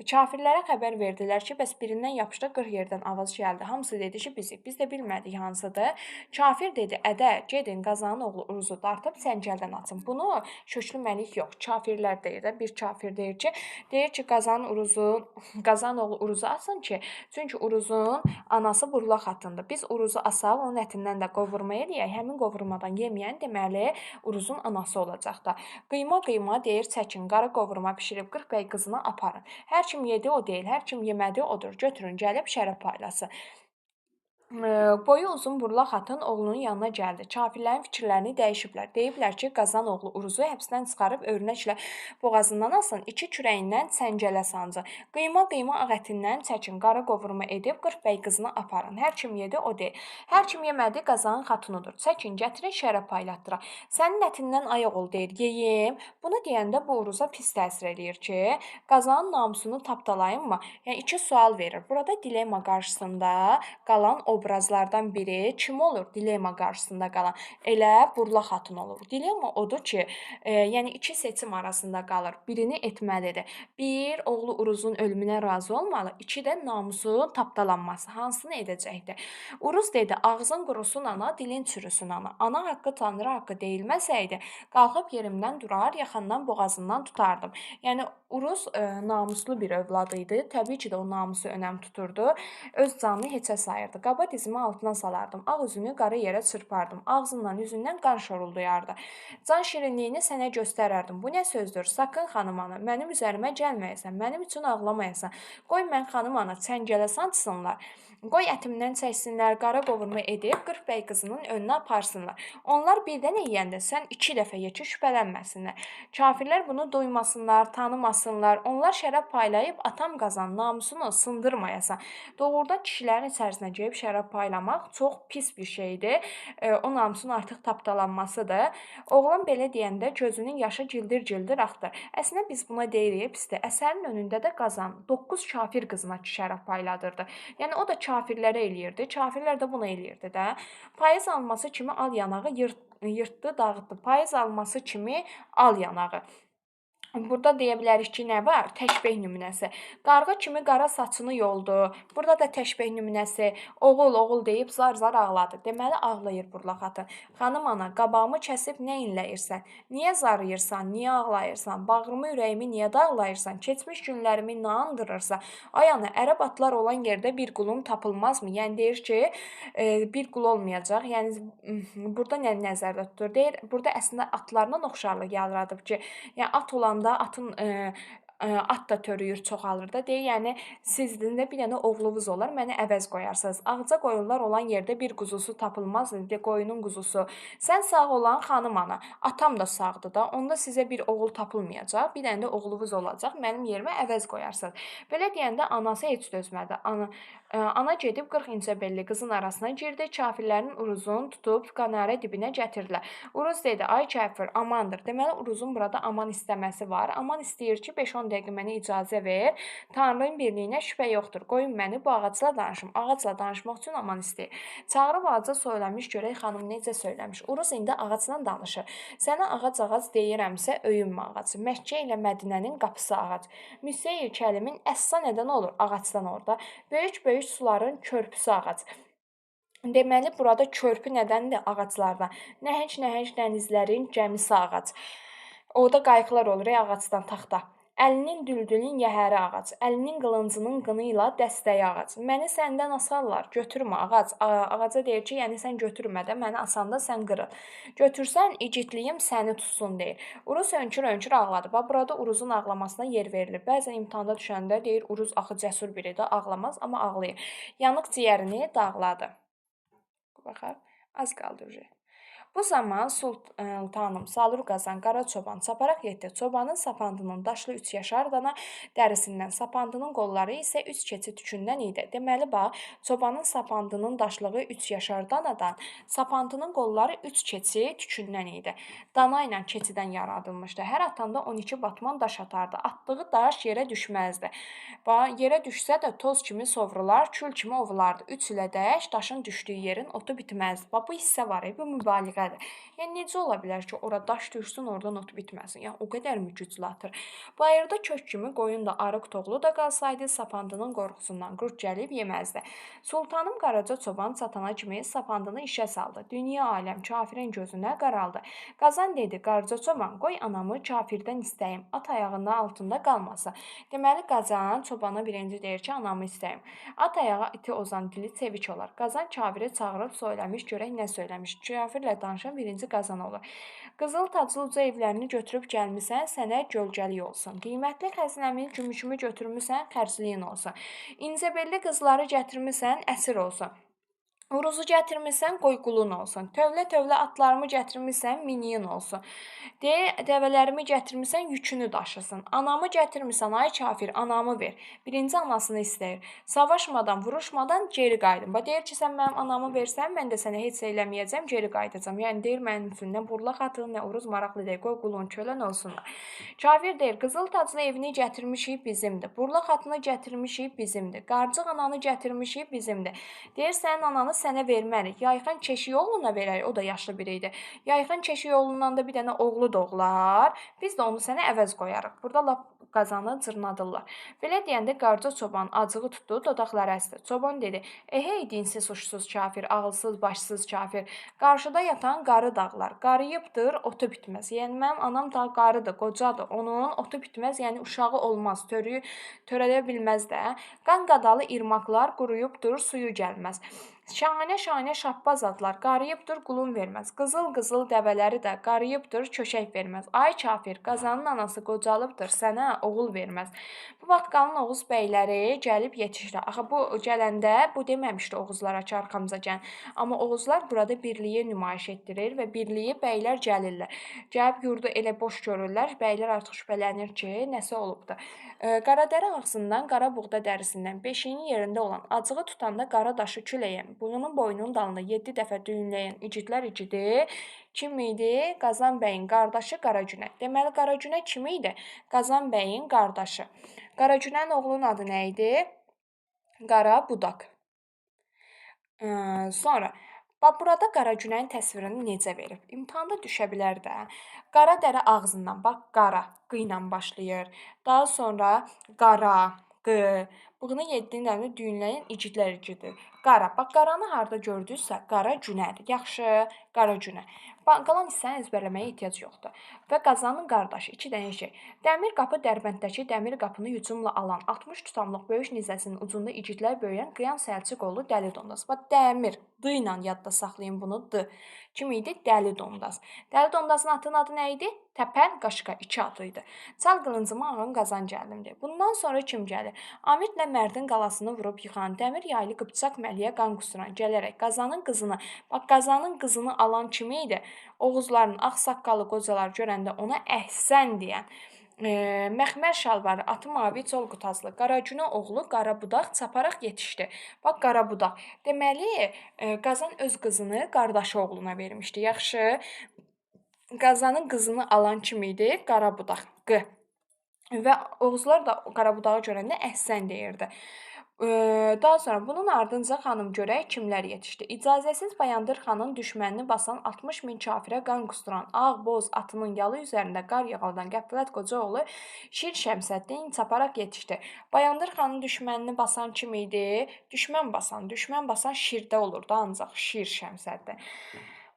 Kafirlərə xəbər verdilər ki, bəs birindən yapışdı, 40 yerdən avaz gəldi. Hamısı dedi ki, bizi. Biz də bilmədik hansıdır. Kafir dedi: "Ədə, gedin Qazanın oğlu Uruzu dartıb səncəldən açın." Bunu Şöklü Məlik yox, kafirlər deyir də. Bir kafir deyir ki, Qazanın oğlu Uruzu asın ki, çünki Uruzun anası Burla xatındır. Biz Uruzu asaq, onun ətindən də qovurma eləyək. Həmin qovurmadan yeməyən deməli Uruzun anası olacaq da. Qıyma deyir, çəkin, qara qovurma bişirib 40 bəy qızını aparın. Hər kim yedi o deyil, hər kim yemədi odur. Götürün, gəlib şərab paylasın. Boyu uzun burla xatın oğlunun yanına gəldi. Kafirlərin fikirlərini dəyişiblər. Deyiblər ki, Qazan oğlu Uruzu həbsdən çıxarıb örnəklə boğazından asın, iki kürəyindən çəngələ sancın. Qıyma-qıyma ağ ətindən çəkin, qara qovurma edib 40 bəy qızını aparın. Hər kim yedi o deyir. Hər kim yemədi Qazanın xatunudur. Çəkin, gətirin şərab paylatdıraq. Sənin ətindən ayaq ol deyir, yeyim. Bunu deyəndə bu Uruza pis təsir eləyir ki, Qazanın namusunu tapdalayınmı? Yəni iki sual verir. Burada dilema qarşısında qalan obrazlardan biri kim olur? Dilema qarşısında qalan elə Burla xatun olur. Dilema odur ki, yəni iki seçim arasında qalır. Birini etməlidir. Bir, oğlu Uruzun ölümünə razı olmalı. İki də namusun tapdalanması. Hansını edəcəkdir? Uruz dedi, ağzın qurusun ana, dilin çürüsün ana. Ana haqqı Tanrı haqqı deyilməsəydi, qalxıb yerimdən durar, yaxandan boğazından tutardım. Yəni Uruz namuslu bir övlad idi. Təbii ki də o namusu önəm tuturdu. Öz canını heçə sayırdı. Qaba dizimi altına salardım. Ağ üzünü qara yerə çırpardım. Ağzından, üzündən qan şoruldayardı. Can şirinliyini sənə göstərərdim. Bu nə sözdür? Sakın xanım ana, mənim üzərimə gəlməyəsən, mənim üçün ağlamayasan. Qoy mən xanım ana çəngələ sancsınlar. Qoy ətimdən çəksinlər, qara qovurma edib 40 bəy qızının önünə aparsınlar. Onlar birdən yeyəndə sən 2 dəfə ye ki, şübhələnməsinlər. Kafirlər bunu duymasınlar, tanımasınlar. Onlar şərab paylayıb atam Qazan namusunu sındırmayasan. Doğrudan kişilərin içərisinə girib şərab paylamaq çox pis bir şeydir. O namusun artıq tapdalanmasıdır. Oğlan belə deyəndə gözünün yaşı cildir-cildir axdı. Əslində biz buna deyirik pisdir. Əsərin önündə də Qazan 9 kafir qızına şərab payladırdı. Yəni o da kafirlərə eləyirdi. Kafirlər də buna eləyirdi də. Payız alması kimi al yanağı yırtdı, dağıtdı. Payız alması kimi al yanağı. Burada deyə bilərik ki, nə var? Təşbeh nümunəsi. Qarğa kimi qara saçını yoldu. Burada da təşbeh nümunəsi. Oğul, oğul deyib zar-zar ağladı. Deməli, ağlayır Burla xatın. Xanım ana, qabağımı kəsib nə inləyirsən? Niyə zarıyırsan? Niyə ağlayırsan? Bağrımı, ürəyimi niyə dağlayırsan? Keçmiş günlərimi nə andırırsa? Ay ana, ərəb atlar olan yerdə bir qulun tapılmazmı? Yəni deyir ki, bir qul olmayacaq. Yəni burada nə nəzərdə tutur? Deyir, burada əslində atlarla oxşarlıq yaradıb ki, yəni at olanda atın at da törüyür, çoxalır da. Deyir, yəni sizin də bir dənə oğlunuz olar, məni əvəz qoyarsınız. Ağca qoyunlar olan yerdə bir quzusu tapılmaz, de qoyunun quzusu. Sən sağ olan xanım ana, atam da sağdır da. Onda sizə bir oğul tapılmayacaq, bir dənə də oğlunuz olacaq. Mənim yerimə əvəz qoyarsınız. Belə deyəndə anası heç dözmədi. Ana gedib 40 incə belli qızın arasına girdi. Kafirlərin Uruzun tutub qanarə dibinə gətirdilər. Uruz dedi, ay kafir, amandır. Deməli, Uruzun burada aman istəməsi var. Aman istəyir ki, 5-10 dəqiqə mənə icazə ver. Tanrının birliyinə şübhə yoxdur. Qoyun məni bu ağacla danışım. Ağacla danışmaq üçün aman istəyir. Çağırıb ağaca söyləmiş, görək xanım necə söyləmiş. Uruz indi ağacla danışır. Sənə ağac deyirəmsə, öyünmə ağacı. Məkkə ilə Mədinənin qapısı ağac. Müseyir kəlimin əsla nədən olur ağacdan orada? Böyük suların körpüsü ağac. Deməli, burada körpü nədəndir ağaclardan? Nəhəng dənizlərin gəmisi ağac. Orada qayıqlar olur, ağacdan taxta. Əlinin düldülün yəhəri ağac, əlinin qılıncının qını ilə dəstəyi ağac. Məni səndən asarlar, götürmə ağac. Ağaca deyir ki, yəni sən götürmə də, məni asanda sən qırıl. Götürsən, igidliyim səni tutsun deyir. Uruz hönkür-hönkür ağladı. Bax, burada Uruzun ağlamasına yer verilir. Bəzən imtahanda düşəndə deyir, Uruz axı cəsur biridir, ağlamaz, amma ağlayır. Yanıq ciyərini dağladı. Baxaq, az qaldı uje. Bu zaman Sultanım Salur Qazan Qara Çoban çaparaq getdi. Çobanın sapandının daşlı 3 yaşar dana dərisindən, sapandının qolları isə 3 keçi tükündən idi. Deməli, bax, çobanın sapandının daşlığı 3 yaşar danadan, sapandının qolları 3 keçi tükündən idi. Dana ilə keçidən yaradılmışdı. Hər atanda 12 batman daş atardı. Atdığı daş yerə düşməzdi. Bax, yerə düşsə də toz kimi sovrular, kül kimi ovulardı. 3 ilə daşın düşdüyü yerin otu bitməzdi. Bax, bu hissə var, bu mübaliğə. Yəni necə ola bilər ki, ora daş düşsün, oradan ot bitməsin? Yəni o qədər mi güclü atır? Bayırda kök kimi qoyun da arıq toğlu da qalsaydı, sapandının qorxusundan qurd gəlib yeməzdi. Sultanım Qaraca Çoban çatana kimi sapandını işə saldı. Dünya aləm kafirin gözünə qaraldı. Qazan dedi, Qaraca Çoban, qoy anamı kafirdən istəyim, at ayağının altında qalmasa. Deməli, Qazan Çobana birinci deyir ki, anamı istəyim. At ayağa iti ozan dili çevik olar. Qazan kafiri çağırıb söyləmiş, görək nə söyləmiş. Kafirlə danışan birinci Qazan olur. Qızıl taclı uca evlərini götürüb gəlmisən, sənə gölgəlik olsun. Qiymətli xəzinəmi, gümüşümü götürmüsən, xərcliyin olsun. İncəbelli qızları gətirmisən, əsir olsun. Uruzu gətirmisən, qoy qulun olsun. Tövlə-tövlə atlarımı gətirmisən, miniyin olsun. Dəvələrimi gətirmisən, yükünü daşısın. Anamı gətirmisən, ay kafir, anamı ver. Birinci anasını istəyir. Savaşmadan, vuruşmadan geri qayıdın. Deyir ki, sən mənim anamı versən, mən də sənə heç eləməyəcəm, geri qayıdacam. Yəni deyir mənim üçün nə burlaq atın, nə uruz maraqlı deyil. Qoy qulun kölən olsunlar. Kafir deyir, qızıl taclı evini gətirmişik bizimdir. Burlaq atını gətirmişik bizimdir. Qarcıq ananı gətirmişik bizimdir. Deyir, sənin ananı sənə vermərik. Yayxan keşiy oğluna verərik. O da yaşlı biri idi. Yayxan keşiy oğlundan da bir dənə oğlu doğular. Biz də onu sənə əvəz qoyarıq. Burada lap qazanı cırnadırlar. Belə deyəndə qarca çoban acığı tutdu, dodaqları əsdi. Çoban dedi: "Ehey dinsiz, uşsuz kafir, ağılsız, başsız kafir. Qarşıda yatan qarı dağlar. Qarıyıbdır, otu bitməz. Yəni mənim anam da qarıdır, qocadır. Onun otu bitməz, yəni uşağı olmaz, törədə bilməz də. Qan qadalı irmaqlar quruyubdur, suyu gəlməz. Şahanə-şahanə şappaz atlar qarıyıbdır, qulun verməz. Qızıl-qızıl dəvələri də qarıyıbdır, köşək verməz. Ay kafir, qazanın anası qocalıbdır, sənə oğul verməz." Bu vaxt Qalın Oğuz bəyləri gəlib yetişdi. Axı bu gələndə bu deməmişdi Oğuzlara ki, arxamıza gəlin. Amma Oğuzlar burada birliyi nümayiş etdirir və birliyi bəylər gəlirlər. Gəlib yurdu elə boş görürlər, bəylər artıq şübhələnir ki, nəsə olubdu. Qaradərə ağzından, qara buğda dərisindən, beşiyinin yerində olan, acığı tutanda qara daşı küləyən, bığının boynunun dalında 7 dəfə düyünləyən igidlər igidi kim idi? Qazan bəyin qardaşı Qaragünə. Deməli, Qaragünə kim idi? Qazan bəyin qardaşı. Qaragünənin oğlunun adı nə idi? Qara budaq. Sonra bax burada Qaragünəyin təsvirini necə verib? İmtahanda düşə bilər də. Qara dərə ağzından, bax qara, q ilə başlayır. Daha sonra qara, q, bığını 7 dənə düyünləyən igidlər igidi. Qara, bax qaranı harda gördünüzsə, Qaragünədir. Yaxşı, Qaragünə. Qalan hissəni əzbərləməyə ehtiyac yoxdur. Və Qazanın qardaşı 2 dənə şey. Dəmir qapı Dərbənddəki dəmir qapını hücumla alan 60 tutamlıq böyük nizəsinin ucunda igidlər böyüyən Qıyan Səlcuq oğlu Dəli Dondaz. Bax dəmir, d ilə yadda saxlayın bunu, d. Kim idi? Dəli Dondaz. Dəli Dondazın atının adı nə idi? Təpən Qaşqa, 2 atı idi. Çal qılıncımı ağın Qazan gəldimdi. Bundan sonra kim gəlir? Amirlə Mərdin qalasını vurub yıxan, dəmir yaylı Qıpçaq Məliyə qan qusturan gələrək Qazanın qızını, bax Qazanın qızını alan kim idi? Oğuzların ağsaqqalı qocalar görəndə ona əhsən deyən, məxmər şalvarı, atı mavi, col qutazlı, Qaragünə oğlu Qarabudaq çaparaq yetişdi. Bax Qarabudaq. Deməli, Qazan öz qızını qardaşı oğluna vermişdi. Yaxşı. Qazanın qızını alan kim idi? Qarabudaq. Q. Və Oğuzlar da Qarabudağı görəndə əhsən deyirdi. Daha sonra bunun ardınca xanım görək kimlər yetişdi. İcazəsiz Bayandır xanın düşmənini basan 60 min kafirə qan qusturan ağ boz atının yalı üzərində qar yağaldan Qəflət qoca oğlu Şir Şəmsəddin çaparaq yetişdi. Bayandır xanın düşmənini basan kim idi? Düşmən basan Şirdə olurdu ancaq Şir Şəmsəddin.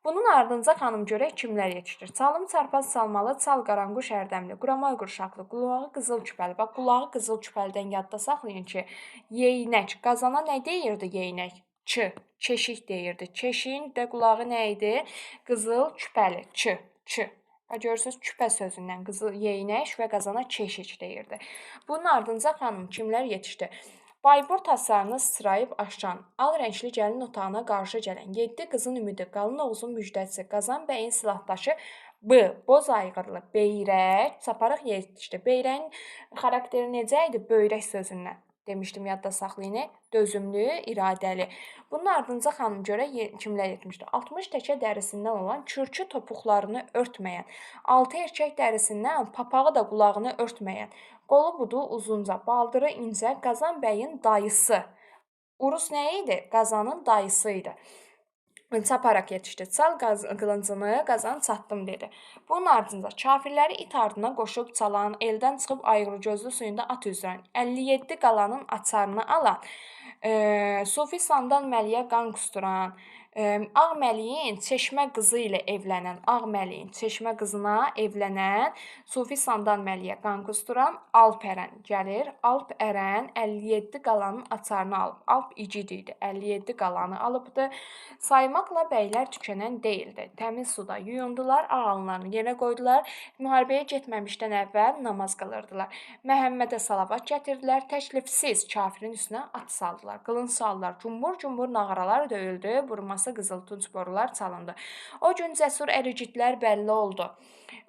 Bunun ardınca xanım görək kimlər yetişdir. Çalım çarpaz salmalı, çal qaranquş ərdəmli, Quramay qurşaqlı, qulağı qızıl küpəli. Bax, qulağı qızıl küpəlidən yadda saxlayın ki, yeynək. Qazana nə deyirdi yeynək? Ç, çeşik deyirdi. Çeşiyin də qulağı nə idi? Qızıl küpəli, ç. Görürsünüz, küpə sözündən qızıl yeynək və qazana çeşik deyirdi. Bunun ardınca xanım kimlər yetişdi? Bayburt hasarını sıçrayıb aşan, al rəngli gəlin otağına qarşı gələn, 7 qızın ümidi, Qalın Oğuzun müjdəsi, Qazan bəyin silahdaşı, B. Boz ayğırlı, beyrək, çaparaq yetişdi. Beyrəyin xarakteri necə idi? Böyrək sözündən demişdim, yadda saxlayın. Dözümlü, iradəli. Bunun ardınca xanım görə kimlər yetmişdi? 60 təkə dərisindən olan kürkü topuqlarını örtməyən, 6 erkək dərisindən papağı da qulağını örtməyən, qolu budu uzunca, baldırı incə, Qazan bəyin dayısı. Urus nə idi? Qazanın dayısı idi. Çaparaq yetişdi. Çal qılıncını, Qazan çatdım dedi. Bunun ardınca kafirləri it ardına qoşub çalan, eldən çıxıb ayrı gözlü suyunda at üzrən, 57 qalanın açarını alan, Sufi Sandan Məliyə qan qusturan, Ağməliyin Çeşmə qızı ilə evlənən, Ağməliyin Çeşmə qızına evlənən Sufi Sandan Məliyə qan qusturan Alp Ərən gəlir. Alp Ərən 57 qalanın açarını alıb. Alp igid idi, 57 qalanı alıbdı. Saymaqla bəylər tükənən deyildi. Təmiz suda yuyundular, ağallarını yerə qoydular. Müharibəyə getməmişdən əvvəl namaz qılırdılar. Məhəmmədə salavat gətirdilər. Təklifsiz kafirin üstünə at saldılar. Qılınc saldılar. Cumbur-cumbur nağaralar döyüldü. Burması qızıl tunç borular çalındı. O gün cəsur əricitlər bəlli oldu.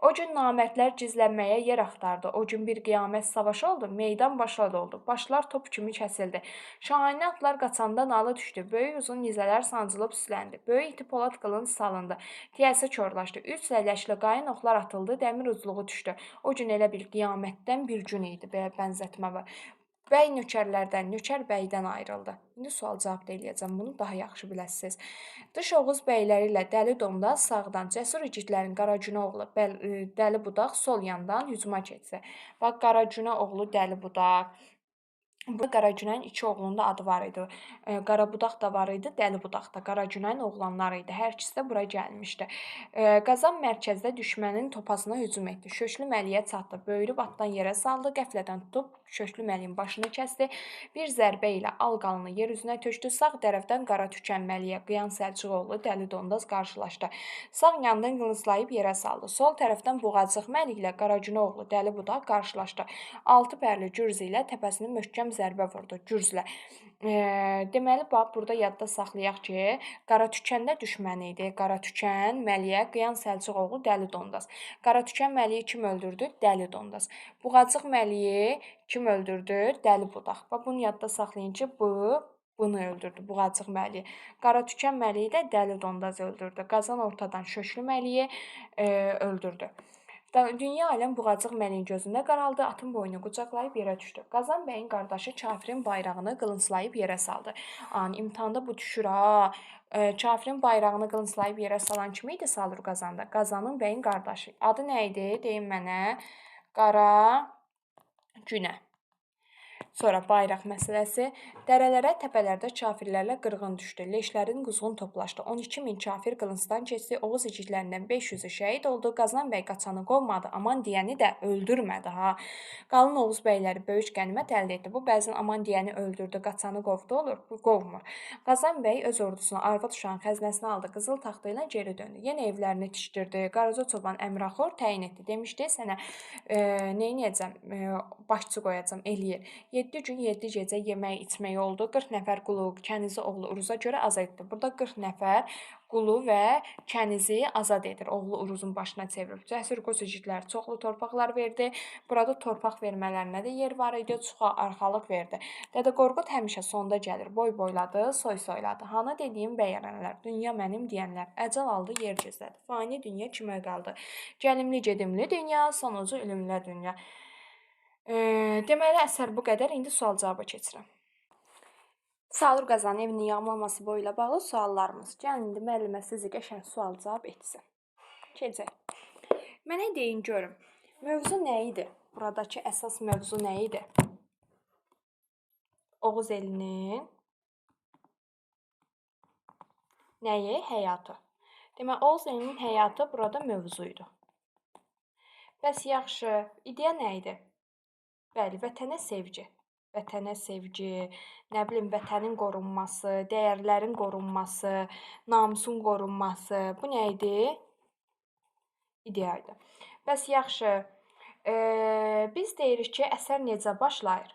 O gün namərdlər gizlənməyə yer axtardı. O gün bir qiyamət savaşı oldu. Meydan başa doldu. Başlar top kimi kəsildi. Şahinə atlar qaçanda nalı düşdü. Böyük uzun nizələr sancılıb süsləndi. Böyük iti polad qılınc salındı. Tiyəsi çorlaşdı. Üç lələşli qayın oxlar atıldı. Dəmir uzluğu düşdü. O gün elə bir qiyamətdən bir gün idi. Belə bənzətmə var. Bəy nökərlərdən, nökər bəydən ayrıldı. İndi sual-cavab da eləyəcəm. Bunu daha yaxşı biləsiniz. Dış Oğuz bəyləri ilə Dəli Dondaz sağdan, cəsur igidlərin Qaracünə oğlu Dəli Budaq sol yandan hücuma keçdi. Bax, Qaracünə oğlu Dəli Budaq. Burada Qaracünəyin iki oğlunun da adı var idi. Qarabudaq da var idi, Dəli Budaq da. Qaracünəyin oğlanları idi. Hər ikisi də bura gəlmişdi. Qazan mərkəzdə düşmənin topasına hücum etdi. Şöklü Məliyə çatdı. Böyürüb atdan yerə saldı. Qəflədən tutub Şöklü Məliyin başını kəsdi. Bir zərbə ilə al qalını yer üzünə tökdü. Sağ tərəfdən Qara Tükən Məliyə Qıyan Səlcuqoğlu Dəli Dondaz qarşılaşdı. Sağ yandan qılınclayıb yerə saldı. Sol tərəfdən Buğacıq Məlik ilə Qaracünə oğlu Dəli Budaq qarşılaşdı. Altı pərli gürzü ilə təpəsini möhkəm zərbə vurdu gürzlə. Deməli, bax, burada yadda saxlayaq ki, Qara Tükəndə düşməni idi. Qara Tükən Məliyə Qıyan Səlcuqoğlu Dəli Dondaz. Qara Tükən Məliyi kim öldürdü? Dəli Dondaz. Buğacıq Məliyi kim öldürdü? Dəli Budaq. Bax, bunu yadda saxlayın ki, bunu öldürdü Buğacıq Məliyi. Qara Tükən Məliyi də Dəli Dondaz öldürdü. Qazan ortadan Şöklü Məliyi öldürdü. Dünya aləm Buğacıq Məliyin gözündə qaraldı, atın boynunu qucaqlayıb yerə düşdü. Qazan bəyin qardaşı kafirin bayrağını qılınclayıb yerə saldı. İmtahanda bu düşür ha. Kafirin bayrağını qılınclayıb yerə salan kim idi Salur Qazanda? Qazanın bəyin qardaşı. Adı nə idi? Deyin mənə. Qara Günə. Sonra bayraq məsələsi. Dərələrə, təpələrdə kafirlərlə qırğın düşdü. Leşlərin quzğun toplaşdı. 12 min kafir qılıncdan keçdi. Oğuz igidlərindən 500-ü şəhid oldu. Qazan bəy qaçanı qovmadı. Aman deyəni də öldürmədi ha. Qalın Oğuz bəyləri böyük qənimət əldə etdi. Bu bəzən aman deyəni öldürdü, qaçanı qovdu olur. Bu qovmur. Qazan bəy öz ordusunu arvad uşağın xəzinəsini aldı. Qızıl taxtı ilə geri döndü. Yenə evlərini tikdirdi. Qaraca çoban Əmraxor təyin etdi. Demişdi sənə neyniyəcəm? Başçı qoyacam, eləyir. 7 gün 7 gecə yemək, içmək oldu. 40 nəfər qulu, kənizi oğlu Uruza görə azad etdi. Burada 40 nəfər qulu və kənizi azad edir. Oğlu Uruzun başına çevirib. Cəsur qoç igidlər çoxlu torpaqlar verdi. Burada torpaq vermələrinə də yer var idi. Çoxa arxalıq verdi. Dədə Qorqud həmişə sonda gəlir. Boy boyladı, soy soyladı. Hanı dediyim bəyərənlər, dünya mənim deyənlər. Əcəl aldı, yer gizlədi. Fani dünya kimə qaldı? Gəlimli gedimli dünya, sonucu ölümlü dünya. Deməli, əsər bu qədər. İndi sual-cavaba keçirəm. Salur Qazanın evinin yağmaması boyla bağlı suallarımız. Gəlin, indi müəllimə sizi qəşəng sual-cavab etsin. Keçək. Mənə deyin, görüm. Mövzu nə idi? Buradakı əsas mövzu nə idi? Oğuz elinin nəyi? Həyatı. Deməli, Oğuz elinin həyatı burada mövzuydu. Bəs yaxşı, ideya nə idi? Bəli, vətənə sevgi. Vətənə sevgi, nə bilim, vətənin qorunması, dəyərlərin qorunması, namusun qorunması. Bu nə idi? İdeya idi. Bəs yaxşı, biz deyirik ki, əsər necə başlayır?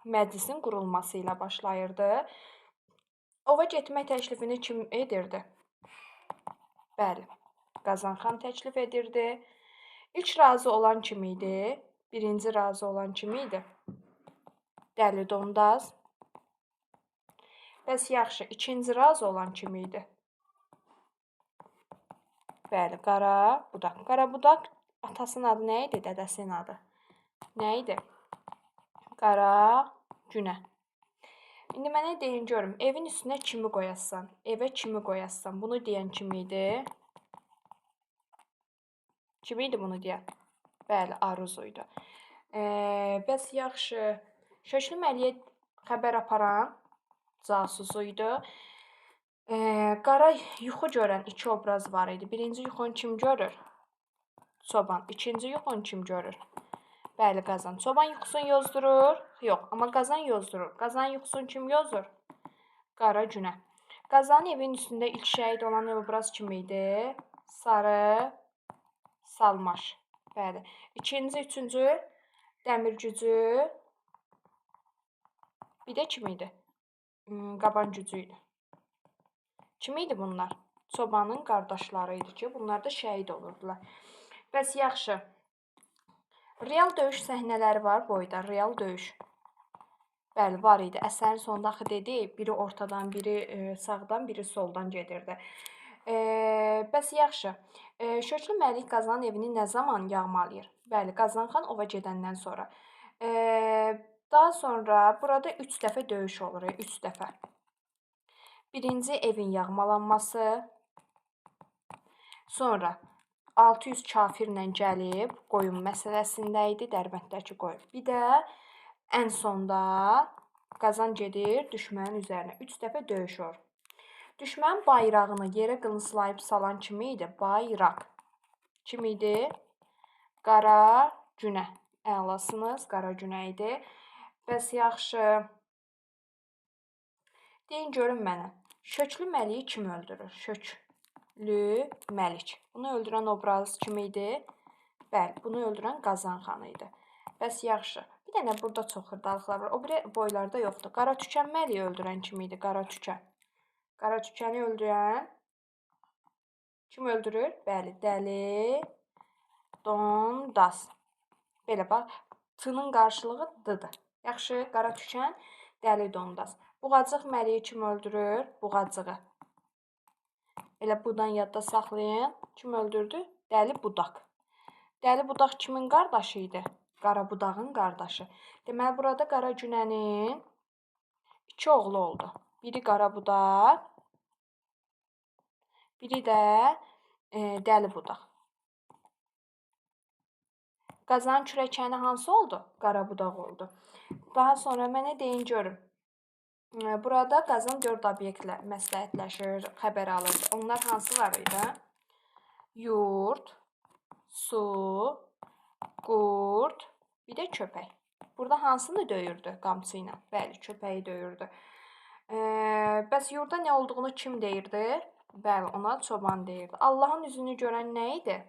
Məclisin qurulması ilə başlayırdı. Ova getmək təklifini kim edirdi? Bəli, Qazan xan təklif edirdi. İlk razı olan kim idi? Birinci razı olan kim idi? Dəli Dondaz. Bəs yaxşı, ikinci razı olan kim idi? Bəli, Qara Budaq. Qara Budaq atasının adı nə idi? Dədəsinin adı. Nə idi? Qara Günə. İndi mənə deyin, görüm, evin üstünə kimi qoyasan? Evə kimi qoyasan? Bunu deyən kim idi? Kim idi bunu deyən? Bəli, Aruz idi. Bəs yaxşı, Şöklü Məliyə xəbər aparan casusu idi. Qara yuxu görən iki obraz var idi. Birinci yuxunu kim görür? Çoban. İkinci yuxunu kim görür? Bəli, Qazan. Çoban yuxusunu yozdurur? Yox, amma Qazan yozdurur. Qazan yuxusunu kim yozdur? Qara Günə. Qazanın evinin üstündə ilk şəhid olan obraz kim idi? Sarı Salmaş. Bəli. İkinci, üçüncü Dəmirgücü. Bir də kim idi? Qaban gücü idi. Kim idi bunlar? Çobanın qardaşları idi ki, bunlar da şəhid olurdular. Bəs yaxşı. Real döyüş səhnələri var boyda, real döyüş. Bəli, var idi. Əsərin sonunda axı dedik, biri ortadan, biri sağdan, biri soldan gedirdi. Bəs yaxşı. Şöklü Məlik Qazanın evini nə zaman yağmalayır? Bəli, Qazan xan ova gedəndən sonra. Daha sonra burada 3 dəfə döyüş olur, 3 dəfə. Birinci evin yağmalanması, sonra 600 kafirlə gəlib qoyun məsələsində idi, Dərbəndəki qoyun. Bir də ən sonda Qazan gedir düşmənin üzərinə. 3 dəfə döyüşür. Düşmənin bayrağını yerə qılınclayıb salan kim idi? Bayraq. Kim idi? Qara Günə. Əlasınız, Qara Günə idi. Bəs yaxşı. Deyin görün mənə. Şöklü Məliyi kim öldürür? Şöklü Məlik. Bunu öldürən obraz kim idi? Bəli, bunu öldürən Qazan xan idi. Bəs yaxşı. Bir dənə burada çox xırdalıqlar var. O biri boylarda yoxdur. Qara Tükən Məliyi öldürən kim idi? Qara Tükən. Qara Tükəni öldürən kim öldürür? Bəli, Dəli Dondaz. Belə bax, T-nın qarşılığı D-dır. Yaxşı, Qara Tükən, Dəli Dondaz. Buğacıq Məliyi kim öldürür? Buğacığı. Elə budan yadda saxlayın. Kim öldürdü? Dəli Budaq. Dəli Budaq kimin qardaşı idi? Qara Budağın qardaşı. Deməli, burada Qara Günənin 2 oğlu oldu. Biri Qara Budaq, biri də Dəli Budaq. Qazanın kürəkəni hansı oldu? Qara Budaq oldu. Daha sonra mənə deyin görüm. Burada Qazan 4 obyektlə məsləhətləşir, xəbər alır. Onlar hansılar idi? Yurd, su, qurd, bir də köpək. Burada hansını döyürdü qamçı ilə? Bəli, köpəyi döyürdü. Bəs yurda nə olduğunu kim deyirdi? Bəli, ona çoban deyirdi. Allahın üzünü görən nə idi?